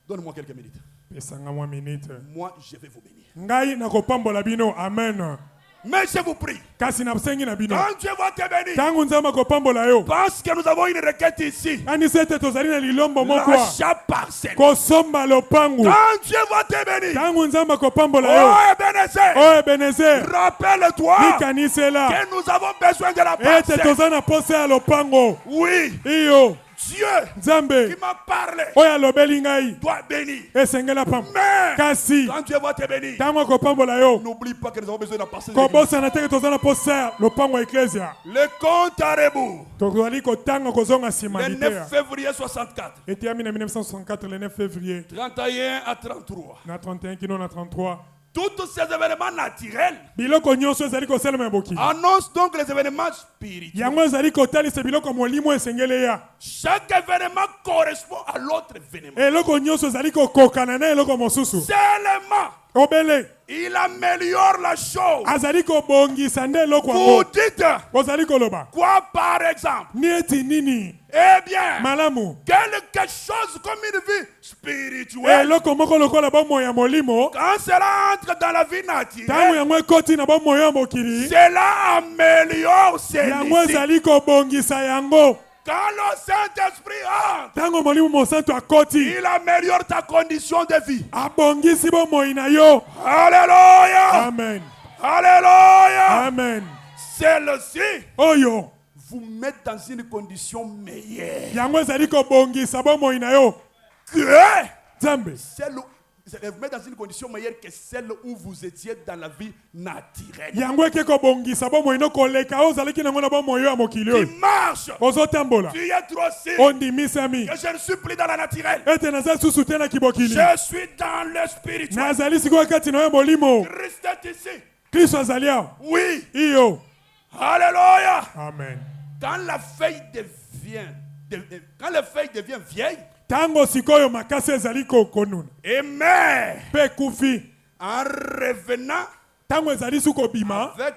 donne-moi quelques minutes. Pesanga mwa minute. Moi, je vais vous bénir. Ngai nakopambola bino. Amen. Mais je vous prie, Kasi na sengi na bino. quand Dieu va te bénir, Tangu nzambe akopambola yo. parce que nous avons une requête ici. Kanisa ete tozali na lilombo moko. L'achat parcelle. Kosomba lopangu. Quand Dieu va te bénir, Tangu nzambe akopambola oh yo. Ebenezer, O Ebenezer. rappelle-toi Likanisela. que nous avons besoin de la Ete parcelle. toza na pose ya lopango. Oui, Iyo. Dieu Nzambe. qui m'a parlé Oyo alobeli ngai. doit bénir. Esengela pam. Mais Kasi. quand Dieu va te bénir, Tangu akopambola yo. n'oublie pas que nous avons besoin de la parcelle. de l'église. Kobosana te toza na pose ya lopango ya eklesia. Le compte à rebours. Tozali kotanga kozonga nsima Le 9 liteya. février 64, Eteyami na 1964 le 9 février. 31 à 33. Na 31 kino na 33. Tous ces événements naturels Biloko nyonso ezali kosalema ya boki. annoncent donc les événements spirituels. Yango ezali kotalisa biloko molimo esengeli ya. Chaque événement correspond à l'autre événement. Eloko nyonso ezali kokokana na eloko mosusu. Seulement, Obele. il améliore la chose. Azali kobongisa nde eloko Vous yango. dites Ozali koloba. quoi par exemple? Ni eti nini. Eh bien, Malamu. quelque chose comme une vie spirituelle. Eloko moko lokola bomoi ya molimo. Quand cela entre dans la vie Tango naturelle, yango ekoti na bomoi ya mokili. cela améliore Yango celle-ci. ezali kobongisa yango. Quand le Saint-Esprit entre, Tango molimo mosantu akoti. il améliore ta condition de vie. Abongisi bomoi na yo. Alléluia. Amen. Alléluia. Amen. Celle-ci Oyo. vous met dans une condition meilleure Yango ezali kobongisa bomoi na yo. que Nzambe. vous met dans une condition meilleure que celle où vous étiez dans la vie naturelle. Yango eke kobongisa bomoi no koleka oyo ozalaki nango na bomoi yo ya mokili Tu oyo. marches, Ozotambola. tu es trop si Ondimisami. que je ne suis plus dans la naturelle. Ete naza susu te na kibokili. Je suis dans le spirituel. Nazali sikoyo kati na yo molimo. Christ est ici. Kristo azali awa. Oui. Iyo. Alléluia. Amen. Quand la feuille devient vieille, Tango sikoyo makasi ezali kokonuna. et mais Pe kufi. en revenant Tango ezali su kobima. avec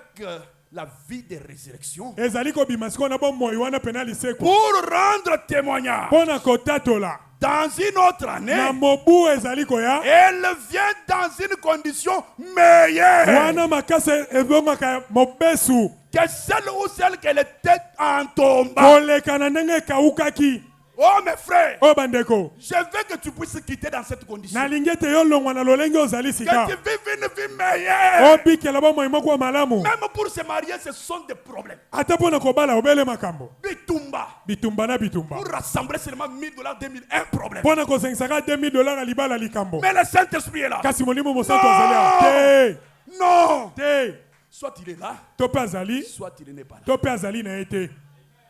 la vie de résurrection Ezali kobima sikoyo na bomoi wana pena liseku. pour rendre témoignage Pona kotatola. dans une autre Na année, mobu ezali koya. elle vient dans une condition meilleure Wana makasi ebongaka mobesu. que celle qu'elle était en tombant. Koleka na ndenge ekawukaki. Oh mes frères, Oyo bandeko. je veux que tu puisses quitter dans cette condition. Nalingi ete yo longwa na lolenge ozali Que sika. tu vives une vie meilleure. Obikela bomoi moko ya malamu. Même pour se marier, ce sont des problèmes. Ata mpona kobala obele makambo. Bitumba. Bitumba na bitumba. Pour rassembler seulement $1000, 2000, un problème. Mpona kosengisaka $2000 ya libala likambo. Mais le Saint-Esprit est là. Kasi molimo mosantu azali awa. Te. Non. Te. Soit il est là, To mpe azali. soit il n'est pas là. To mpe azali na ye te.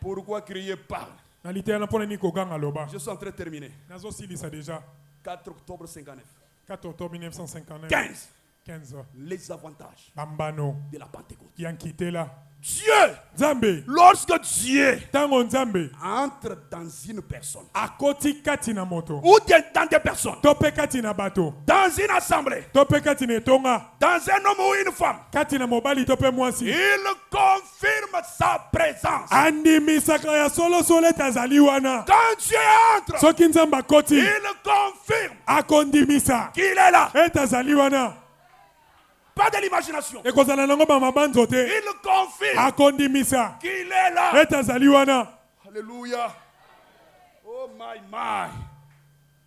Pourquoi crier parle? Na liteyana mpona nini koganga loba. Je suis en train de terminer. Nazosilisa déjà. 4 octobre 59. 4 octobre 1959. 15. 15. Les avantages Bambano. de la Pentecôte. Yankitela. Dieu, Nzambe. lorsque Dieu Tango Nzambe. entre dans une personne, Akoti kati na moto. ou dans des personnes, To mpe kati na bato. dans une assemblée, To mpe kati na etonga. dans un homme ou une femme, Kati na mobali to mpe mwasi. il confirme sa présence. Andimisaka ya solo solo ete azali wana. Quand Dieu entre, Soki Nzambe akoti. il confirme Akondimisa. qu'il est là. Ete azali wana. Pas de l'imagination. ekozala nango bamabanzo te Il confirme akondimisa qu'il est là. ete azali wana. Alléluia. Oh my.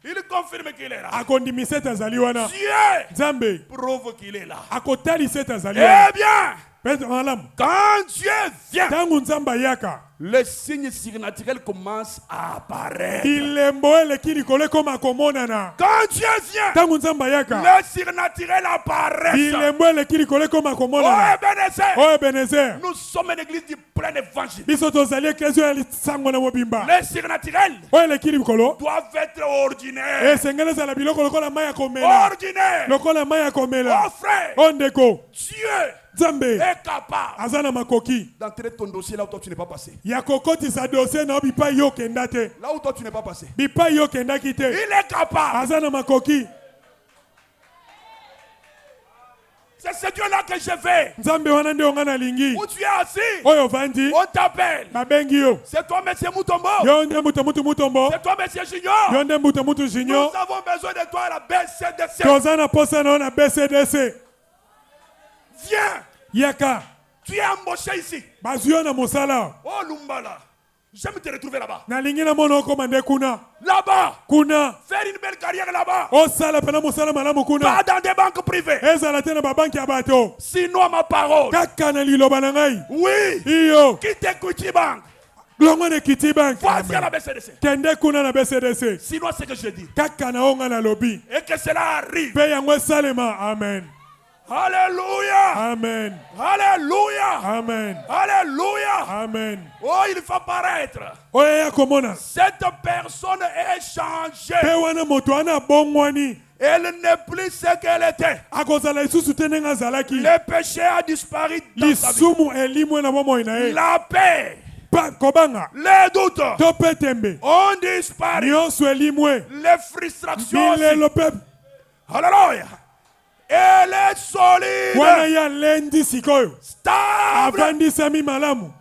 Il confirme qu'il est là. akondimisa ete azali wana. Dieu nzambe prouve qu'il est là. akotalisa ete azali wana. Eh bien, Petro malamu quand Dieu vient, ntango nzambe ayaka les signes surnaturels commencent à apparaître. bilembo eleki likolo ekoma komonana. Quand Dieu vient, ntango nzambe ayaka les surnaturels apparaissent. bilembo eleki likolo ekoma Oh komonana. Ebenezer, oyo ebenezer nous sommes une église du plein évangile. biso tozali eklezio ya lisango na mobimba. Les surnaturels oyo eleki likolo doivent être ordinaires. esengeli ezala biloko lokola mai ya komela. Ordinaires. lokola mai ya komela. Oh frère, o ndeko Dieu nzambe est capable aza na makoki d'entrer ton dossier là où toi tu n'es pas passé. ya kokotisa dosie na yo bipai yo okenda te. Là où toi tu n'es pas passé. bipai yo okendaki Il te. est capable. aza na makoki. C'est ce Dieu-là que je vais. nzambe wana nde onga nalingi. Où tu es assis, oyo ovandi on t'appelle. babengi yo. C'est toi, monsieur Moutombo. yo nde mutu mutombo. C'est toi, monsieur Junior. yo nde mutu Nous junior. avons besoin de toi à la BCDC. toza na posa na yo na bcdc. Viens. yaka Tu es embauché ici. bazwi yo na mosala. Oh Lumbala. J'aime te retrouver là-bas. nalingi namona okoma nde kuna. Là-bas. kuna Faire une belle carrière là-bas. osala pena mosala malamu kuna. Pas dans des banques privées. ezala te na babanki ya bato. Sinon ma parole. kaka na liloba na ngai. Oui. iyo Quitte Equity Bank. longo na kiti bank. Voici à la BCDC. kende kuna na bcdc. Sinon ce que je dis. kaka na onga na lobi. Et que cela arrive. mpe yango esalema. amen. Alléluia. amen. Alléluia. amen. Alléluia. amen. Oh, il faut paraître. oyo eya komona Cette personne est changée. mpe wana moto wana abongwani. Elle n'est plus ce qu'elle était. akozala lisusu te ndenge azalaki. Le péché a disparu dans sa vie. lisumu elimwe na bomoi na ye. La paix, kobanga les doutes to mpe tembe ont disparu. nyonso elimwe. Les frustrations aussi. bilelo mpe Alléluia. Elle est wana solide, ye alendi sikoyo. stable. avandisami malamu.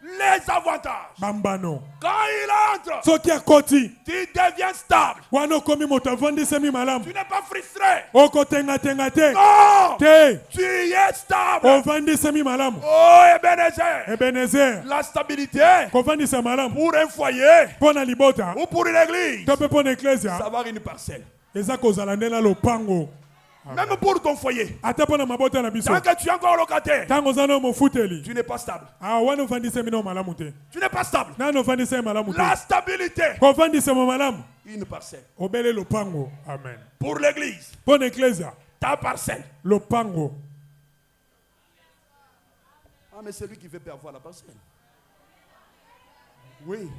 Les avantages. bambano Quand il entre, soki akoti tu deviens stable. wana okomi moto avandisami malamu. Tu n'es pas frustré. okotengatenga te. Non, te tu es stable. ovandisami malamu. Oh, Ebenezer. ebenezer La stabilité kovandisa malamu pour un foyer mpo na libota ou pour une église, to mpe mpo na eklesia savoir une parcelle. eza kozala nde na lopango. Même pour ton foyer. ata mpo na mabota na biso Tant que tu es encore locataire, ntango oza na mofuteli tu n'es pas stable. wana ovandisami nao malamu te. Tu n'es pas stable. nani ovandisami malamu La te. stabilité, kovandisama malamu une parcelle. obele lopango. amen. Pour l'église, mpo na eklesia ta parcelle. lopango. Ah, mais c'est lui qui veut avoir la parcelle. Oui.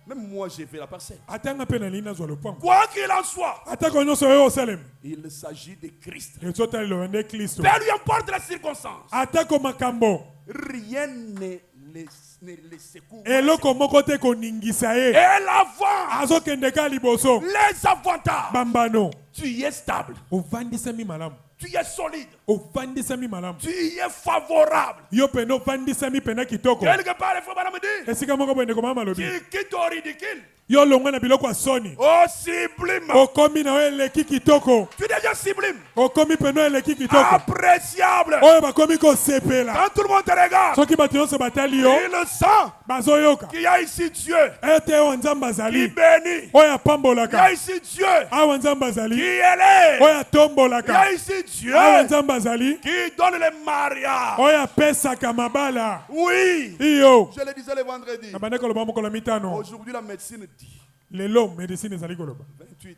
Même moi, j'ai fait la parcelle. atanga mpe nalingi nazwa lopango. Quoi qu'il en soit, atako nyonso oyo osalemi il s'agit de Christ. ezotalelo nde kristo. Peu lui importe les circonstances. atako makambo Rien ne les secoue. eloko moko te koningisa ye. Et l'avant, azokende ka liboso. les avantages. bambano Tu es stable. ovandisami malamu. Tu es solide. ovandisami malamu. Tu es favorable. yo pene ovandisami pene kitoko. Quelque part, il faut pas me dire. esika moko boye ndeko mama malobi. Tu quittes au ridicule. yo longwe na biloko ya soni. Oh, sublime. okomi na oyo eleki kitoko. Tu deviens sublime. okomi pene oyo eleki kitoko. Appréciable. oyo bakomi kosepela. Quand tout le monde te regarde, soki bato nyonso batali yo il sent bazoyoka qu'il y a ici Dieu ete oyo nzambe qui azali bénit. oyo Il y a apambolaka. ici Dieu awa nzambe qui azali élève. oyo Il y a atombolaka. ici Dieu awa nzambe azali qui donne le mariage. oyo apesaka mabala. Oui. iyo Je le disais le vendredi. na bande koloba mokolo mitano. Aujourd'hui, la médecine dit lelo médecine ezali koloba 28.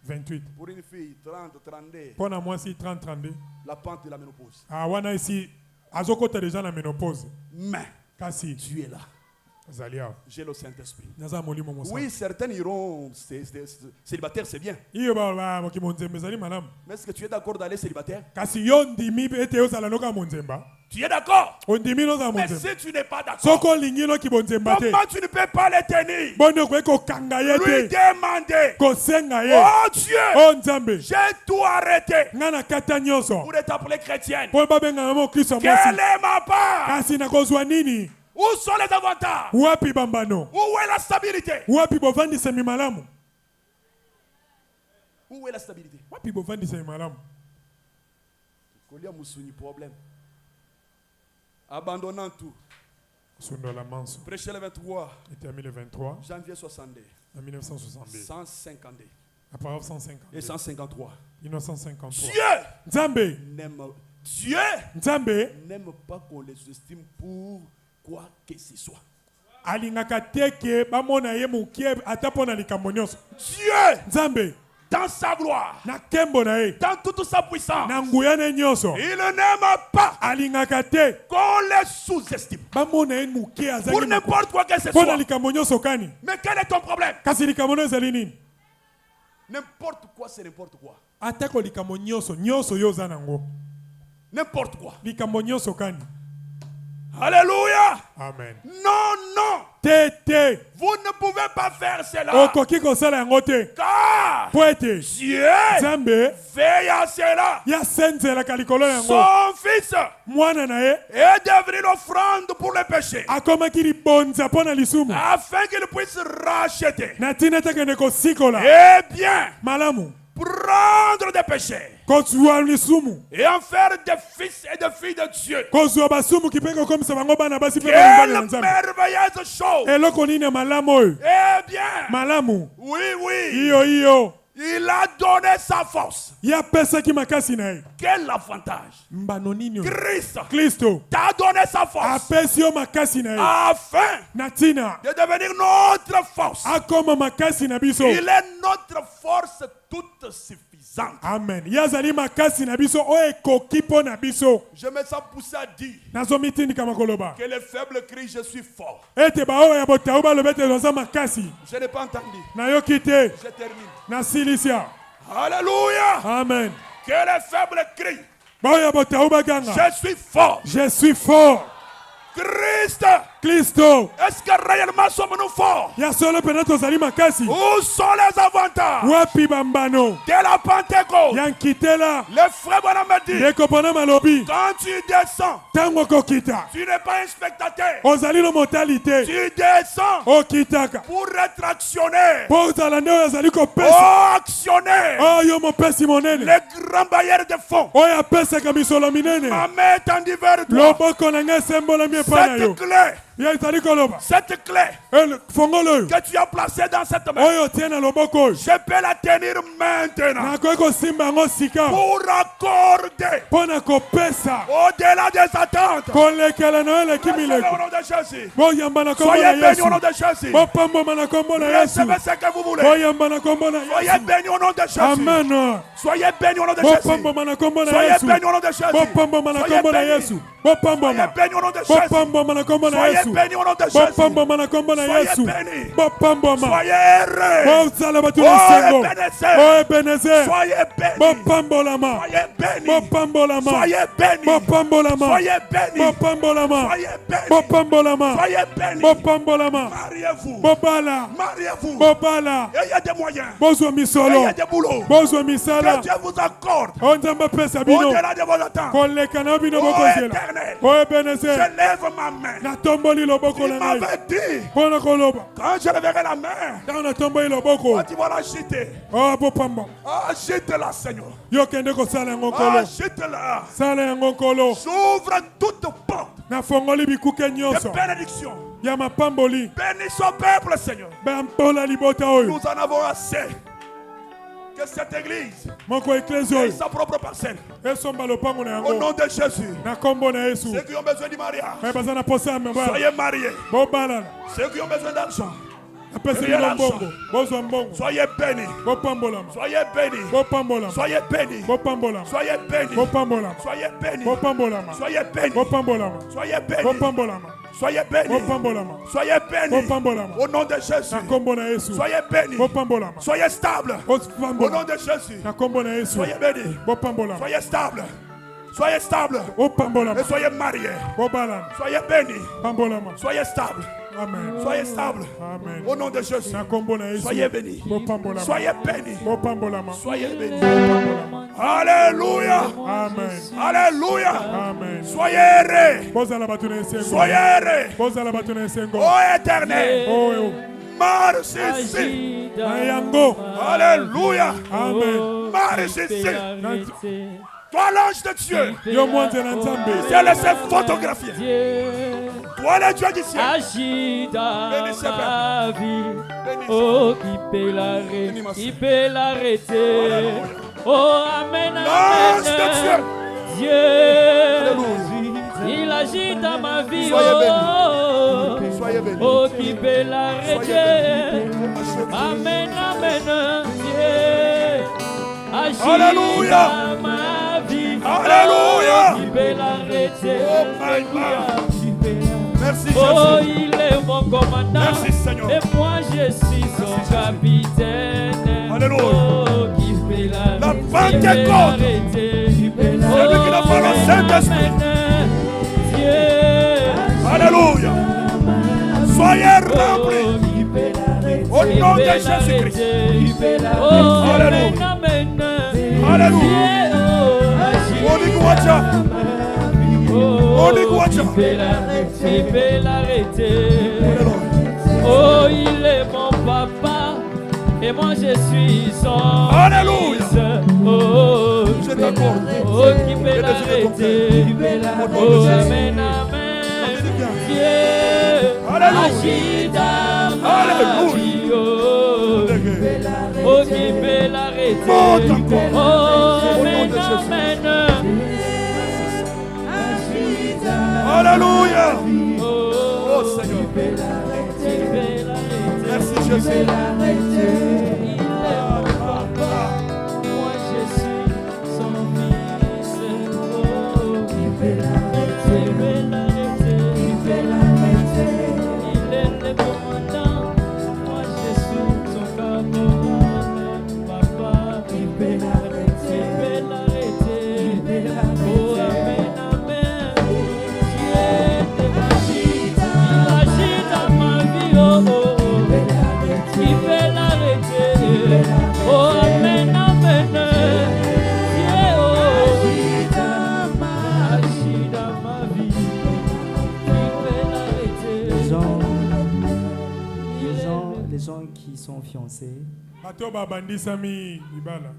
28 Pour une fille, 30, 32. mpo na mwasi 30-32 La pente de la ménopause. wana esi azokota deja na ménopause Mais kasi tu es là. azali awa J'ai le Saint-Esprit. naza molimo mosala. Oui, certains iront célibataires, c'est bien. iyo baloba mokimo nzembe ezali malamu Mais est-ce que tu es d'accord d'aller célibataire? kasi yo ndimi ete ozala noka monzemba. Tu es d'accord? ondimi nozala Mais monzemba. si tu n'es pas d'accord, soko olingi noki bonzemba te comment tu ne peux pas les tenir? boni okoki kokanga ye Lui te demander. kosenga ye. Oh Dieu, o nzambe j'ai tout arrêté nga na kata nyonso pour t'appeler chrétienne. mpo babenganga mo kristo Quelle mwasi. est ma part? kasi nakozwa nini. Où sont les avantages? wapi bambano. Où est la stabilité? wapi bovandisami malamu. Où est la stabilité? wapi bovandisami malamu. Kolia Moussouni, problème. Abandonnant tout. Prêcher le 23 le 23 janvier 62. En 1962. 150. La parole 150. Et 153. 1953. Dieu Nzambe n'aime pas qu'on les estime pour quoi que ce soit. alingaka teke bamona ye mukie ata pona likambo nyonso. Dieu Nzambe dans sa gloire, na kembo na ye, dans toute sa puissance, na nguya ne nyonso, il n'aime pas alingaka te qu'on les sous-estime bamona ye mukie azali pour n'importe quoi que ce pona soit. likambo nyonso kani. Mais quel est ton problème? Kasi likambo no ezali nini? N'importe quoi, c'est n'importe quoi. Atako likambo nyonso nyonso yo oza nango. N'importe quoi. Likambo nyonso kani. Alléluia. Amen. Non, non. Te. Vous ne pouvez pas faire cela. Okoki kosala yango te. Car Poete Dieu Nzambe veille à cela. ya senzelaka likolo yango. Son fils Mwana na ye est devenu l'offrande pour le péché, akomaki libonza mpona lisumu afin qu'il puisse racheter. na ntina ete akende kosikola Eh bien, malamu prendre des péchés kozwa lisumu et en faire des fils et des filles de Dieu. kozwa basumuki mpe kokomisa bango bana basi mpe bana Quelle na Nzambe. merveilleuse chose. Eloko nini ya malamu oyo? Eh bien, Malamu oui, iyo il a donné sa force. yapesaki makasi na ye. Quel avantage. mbano nini oyo? Christ Kristo t'a donné sa force apesi yo makasi na ye afin na ntina de devenir notre force. akoma makasi na biso. Il est notre force toute suffisante. Amen. Ye azali makasi na biso oyo ekoki mpo na biso. Je me sens poussé à dire nazomitindikama koloba que les faibles crient je suis fort. ete baoyo ya botau balobi ete baza makasi. Je n'ai pas entendu. nayoki te. Je termine. nasilisia. Alléluia. Amen. Que les faibles crient baoyo ya botau baganga je suis fort. je suis fort. Christ, Kristo est-ce que réellement sommes-nous forts? ya solo pene tozali makasi. Où sont les avantages wapi bambano de la Pentecôte? ya nkitela. Le frère Branham me dit, ndeko mpona malobi quand tu descends, ntango okokita tu n'es pas un spectateur. ozali no motali te. Tu descends okitaka pour être actionnaire. mpo ozala nde oyo azali kopesa. Oh, actionnaire. oyo mopesi monene Les grands bailleurs de fonds. oyo apesaka misolo minene. Ma main est tendue vers toi. loboko na ngai esembolami epai na yo. Cette clé, ye ezali koloba cette clé fongolo oyo que tu as placée dans cette main, oyo otie na loboko oyo je peux la tenir maintenant nakoki kosimba yango sika pour accorder mpo na kopesa au-delà des attentes. kolekela na yo eleki Recevez mileko. au nom de Jésus. boyamba na kombo na Soyez bénis yesu. au nom de Jésus. bopamboma na kombo na yesu. Recevez ce que vous voulez. boyamba na kombo na Soyez yesu. bénis au nom de Jésus. amen. Soyez bénis au nom de Jésus. bopamboma na kombo na Soyez yesu. bénis au nom de Jésus. bopamboma na Soyez kombo na bénis. yesu. Soyez bopamboma bénis au nom de Jésus. bopamboma na kombo na Soyez yesu. bénis au nom de Jésus. bopamboma na kombo na Soyez yesu. bénis. bopamboma Soyez heureux. bozala bato na Oh, esengo. Ebenezer. o ebenezer Soyez bénis. bopambolama Soyez bénis. bopambolama Soyez bénis. bopambolama Soyez bénis. bopambolama Soyez bénis. bopambolama Soyez bénis. bopambolama Mariez-vous. bobala Mariez-vous. bobala Et il y a des moyens. bozwa Et il y misolo a des boulots. bozwa Que misala Dieu vous accorde o nzambe apesa bino au-delà de vos attentes. koleka na yo bino Oh, bokozela Éternel. o Je ebenezer lève ma main. natomboli loboko Il na ngai m'avait dit, mpo na koloba quand je leverai la main, ntango natomboli loboko quand tu vas l'agiter, o bopamba agite-la, Seigneur. yo kende kosala yango nkolo Agite-la. sala yango nkolo J'ouvre toute porte nafongoli bikuke de nyonso bénédiction. ya mapamboli Bénis son peuple, Seigneur. bampola libota oyo Nous en avons assez. Que cette église moko eklesi ait oyo sa propre parcelle. esomba lopango na Au yango nom de Jésus. na kombo na yesu Ceux qui ont besoin du mariage, me baza na posa ya mobala soyez mariés. bobalana Ceux qui ont besoin d'argent, apesi bino mbongo bozwa mbongo soyez bénis. bopambolama Soyez bénis. bopambolama Soyez bénis. bopambolama Soyez bénis. bopambolama Soyez bénis. bopambolama Soyez bénis. bopambolama Soyez bénis. bopambolama Soyez bénis. bopambolama Soyez bénis. bopambolama Au nom de Jésus. na kombo na yesu Soyez bénis. bopambolama Soyez stable. Au nom bopambolama de Jésus. na kombo na yesu Soyez bénis. bopambolama Soyez stable. Soyez stable. bopambolama Et soyez mariés. bobalana Soyez bénis. pambolama Soyez stable. amen Soyez stable. amen Au nom de Jésus. na kombo na yesu Soyez bénis. bopambolama Soyez bénis. bopambolama Soyez bénis. bopambolama Alléluia. amen Alléluia. amen Soyez heureux. bozala bato na esengo Soyez heureux. bozala bato na esengo Ô éternel. oyo Marche ici. na yango Alléluia. amen Marche ici. Toi l'ange de Dieu. Yo mwanzela nzambe. C'est laissé photographier. Dieu Toi le Dieu du ciel. agit dans Bénissez, ma Père. vie. Bénissez. Oh, qui peut l'arrêter? Oh, amen, L'ange de amen. Dieu. Dieu, il agit dans ma vie. Soyez Oh, Soyez bénis. oh, qui peut Soyez l'arrêter? bénis. Amen, amen. Dieu, agit Alléluia. dans ma vie. Alléluia. Oh, qui peut l'arrêter? Oh my God. Merci Oh, Jésus. il est mon commandant. Merci, Seigneur. Et moi, je suis son capitaine. Alléluia. Oh, qui fait la Pentecôte. Celui qui n'a pas le Saint-Esprit. Alléluia. Soyez remplis. Au nom de Jésus-Christ. Oh, Alléluia. amen. Alléluia. Oniguacha. Oniguacha. Il peut l'arrêter. Oh, il est mon papa. Et moi, je suis son Alléluia. fils. Oh, Je t'accorde. oh, qui peut l'arrêter? Oh, amen, amen. Dieu agit dans ma vie. Oh, qui peut l'arrêter? Monte encore. Oh, Au nom amen, de Jésus. amen. Alléluia. Oh, Oh Seigneur. qui peut l'arrêter? Merci Jésus. Il est mon papa. Moi, je suis son fils. Oh, il peut l'arrêter. Il est le commandant. Moi, je suis son caporal. Papa, il peut l'arrêter. Oh, amen, amen. Dieu agit dans ma vie. Oh, oh, oh. Il peut l'arrêter. Oh, amen, amen. Dieu, oh, agit dans ma vie. Il peut l'arrêter. Les gens qui sont fiancés, Bato babandisami libala.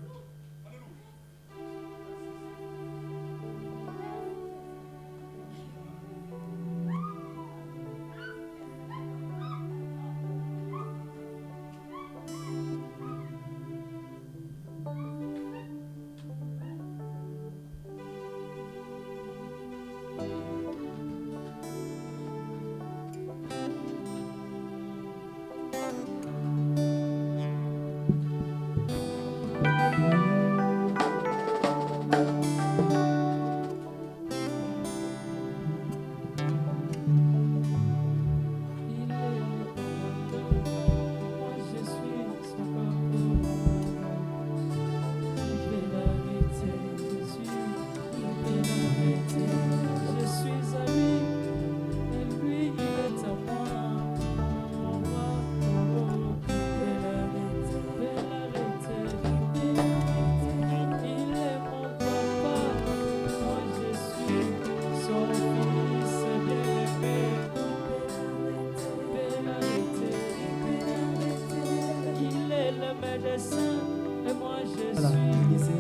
voilà, il disait,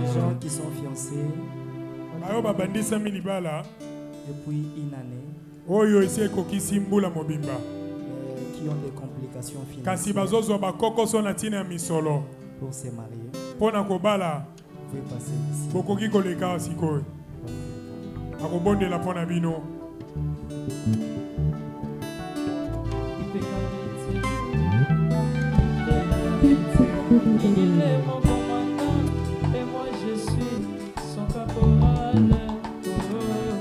les gens qui sont fiancés Ayo babandisami libala. depuis une année, Oyo esi ekokisi mbula mobimba. qui ont des complications Kasi financières bazozwa bakokoso na ntina ya misolo. pour se marier, Mpona kobala vous pouvez passer ici. bokoki koleka sikoyo. Akobondela mpona bino. Il est mon commandant et moi je suis son caporal. Oh,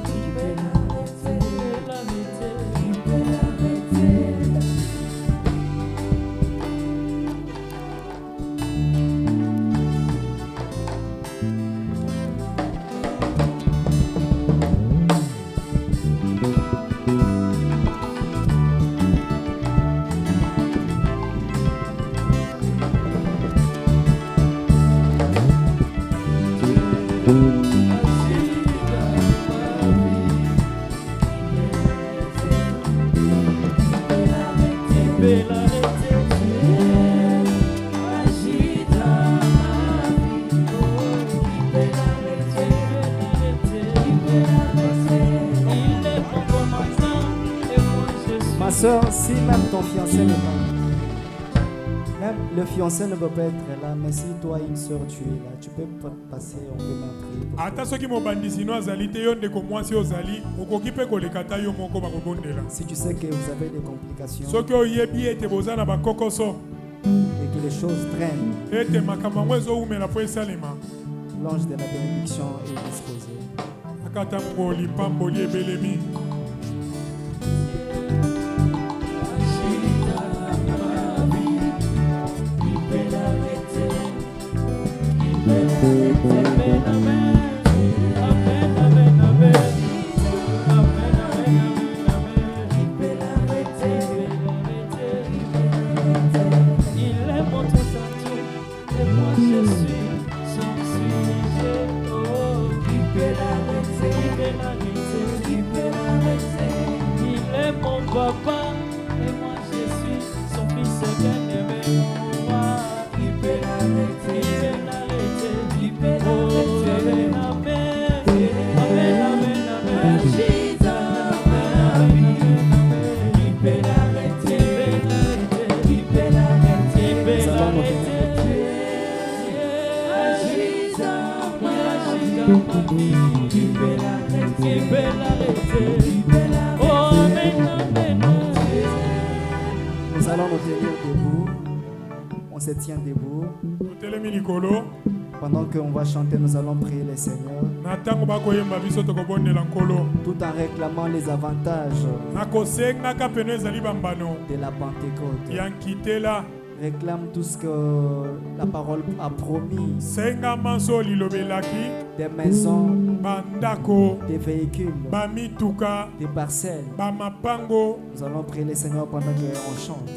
il peut l'arrêter. Oh, Sœur, si même ton fiancé n'est pas, même le fiancé ne peut pas être là, mais si toi, une sœur, tu es là, tu peux passer, on peut prier pour toi. Ata soki mobandisi no azali te yo ndeko mwasi ozali okoki pe kolekata yo moko bakobondela. Si tu sais que vous avez des complications Soki oyebi ete boza na bakokoso et que les choses traînent, ete makambo yango ezowumela po esalema l'ange de la bénédiction est disposé. akata ngoli pamboli ebelemi. Nous allons nous tenir debout. On se tient debout. Pendant qu'on va chanter, nous allons prier le Seigneur. Tout en réclamant les avantages de la Pentecôte. Réclame tout ce que la parole a promis. Des maisons, des véhicules, des parcelles. Nous allons prier le Seigneur pendant qu'on chante.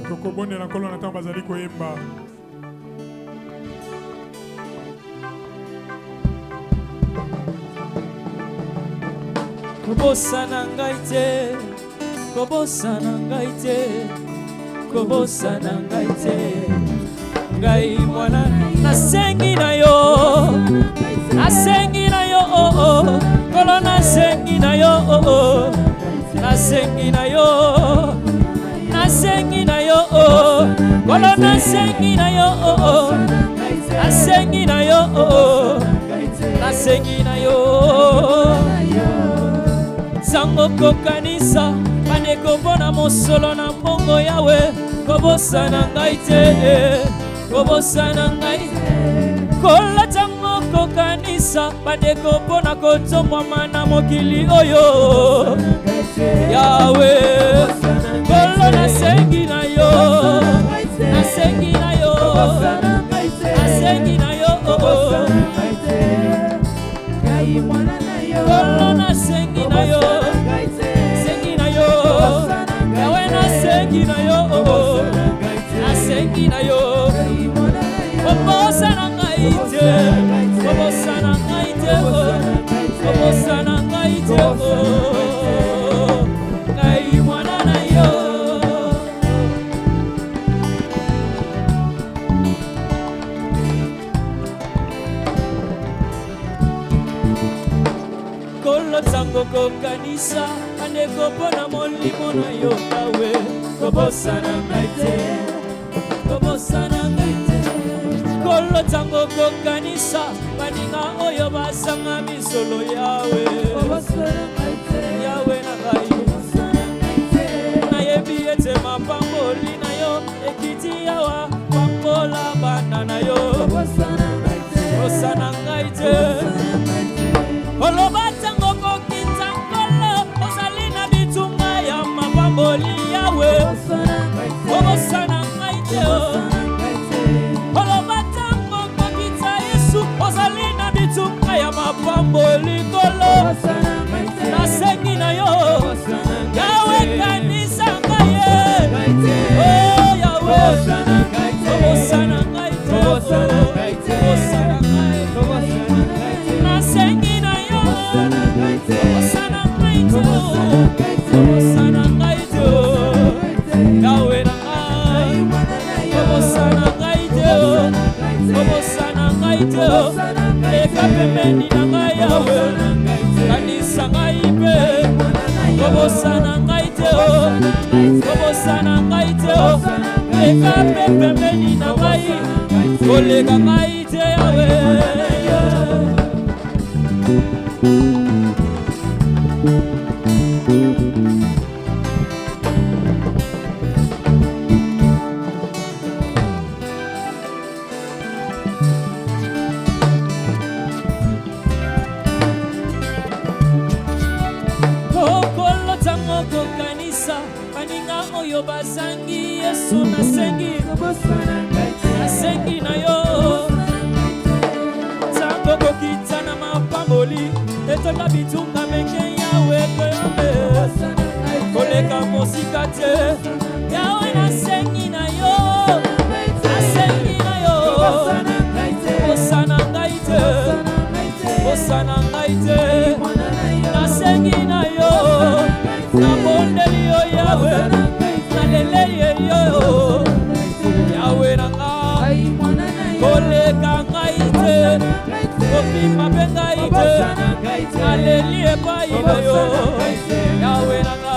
Kobosana ngaite, kobosana ngaite, kobosana ngaite. Ngai mwana nasengi na yo, nasengi na yo, kolo nasengi na yo, nasengi na yo, nasengi na yo, kolo nasengi na yo, nasengi na yo, nasengi na yo. Sango kokanisa maneko bona mosolo na mbongo yawe kobosana ngai te kobosana ngai kola tango kokanisa maneko bona kotomwa mana mokili oyo yawe kolo nasengi na yo nasengi na yo nasengi na yo kolo nasengi na yo sengi na yo yawe nasengi na yo nasengi na yo kobosana ngai te kobosana ngai te kobosana ngai te ngai mwana na yo kolo tango kokanisa andeko pona molimo na yo tawe kobosana ngai te kobosana ngai te kolo tango kokanisa baninga oyo basanga misolo yawe kobosana ngai te yawe na ngai nayebi ete mapamboli na yo ekiti yawa pambola bana na yo kobosana ngai te kobosana ngai te oloba tango kokita kolo ozali na bitunga ya mapamboli yawe kobosana ngai te oloba tango kokita yesu ozali na bitunga ya mapamboli kolo nasengi na yo yawe kanisa ngai oh yawe kobosana ngai te kobosana ngai nasengi na yo kobosana ngai te kobosana ngai te yawe na ngai kobosana ngai te kobosana ngai te eka pembeni na ngai yawe kanisa ngai pe kobosana ngai te o, kobosana ngai te o, leka pe pembeni na ngai, koleka ngai te yawe. Oyo basangi Yesu nasengi, nasengi na yo. Tango kokita na mapamboli, etonda bitunga meke yawe koyombe. Koleka mosika te, yawe nasengi na yo, nasengi na yo. Osana ngai te, osana ngai te, nasengi na yo. Nabondeli yo yawe, yawe nanga koleka ngai te, kopima mpe ngai te, aleli epai na yo yawe nanga.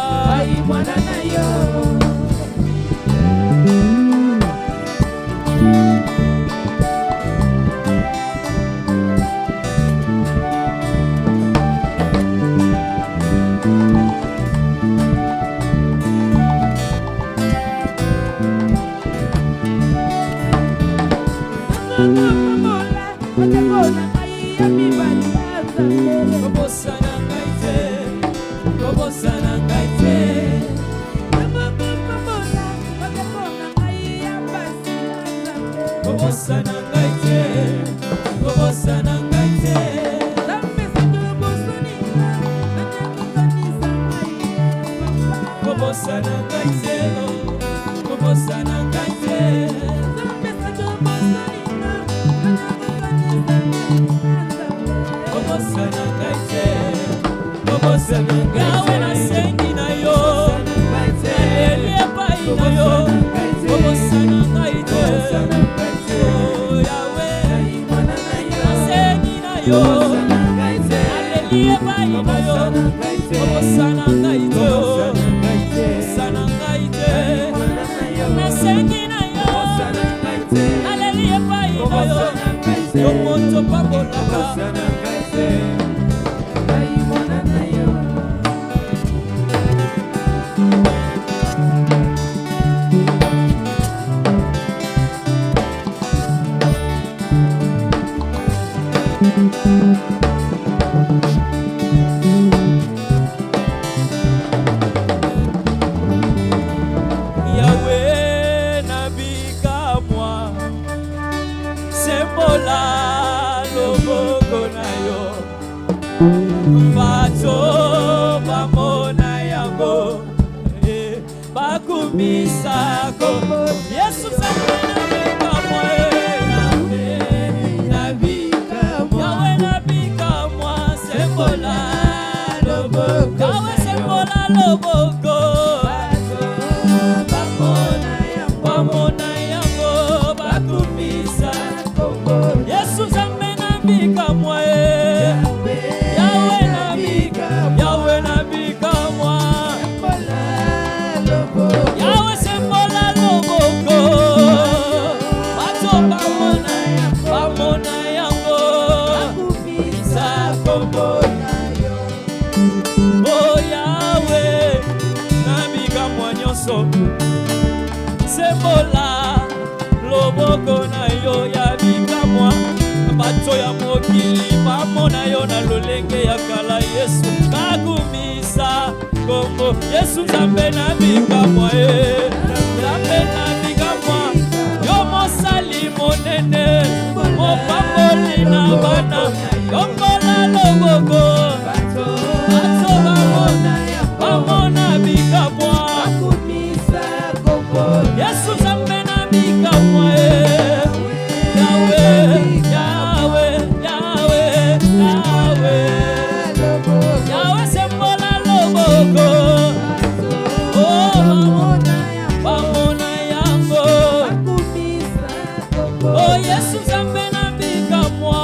Yawe nasengi na yo, aleli epai na yo, kobosana ngai te. Yawe nasengi na yo, aleli epai na yo, kobosana ngai te, kobosana ngai te. Nasengi na yo, aleli epai na yo, yo moto pabolaka. Yahweh nabika moi, sembola loboko na yo, bato bamona yango, bakumisa kombo Yesu Nzambe nabika moi, Yahweh nabika moi, sembola loboko, Yahweh sembola loboko. Bamona yango bakumisa kombo Yesu Nzambe nabika moi, Yahweh nabika moi, Yahweh sembola loboko, bato bamona yango bakumisa kombo na yo. Oh Yahweh nabika moi nyonso, sembola loboko na yo yabika mwa, bato ya mokili bamona yo na lolenge ya kala. Yesu bakumisa kombo Yesu Nzambe nabika mwa, Nzambe nabika mwa, yo mosali monene, mopamboli na bana, yongola loboko, bato bamona bika mwa, Yesu Nzambe nabika mwa, Yahweh, Yahweh, Yahweh, Yahweh, Yahweh sembola loboko, oh bamona yango, oh Yesu Nzambe nabika mwa,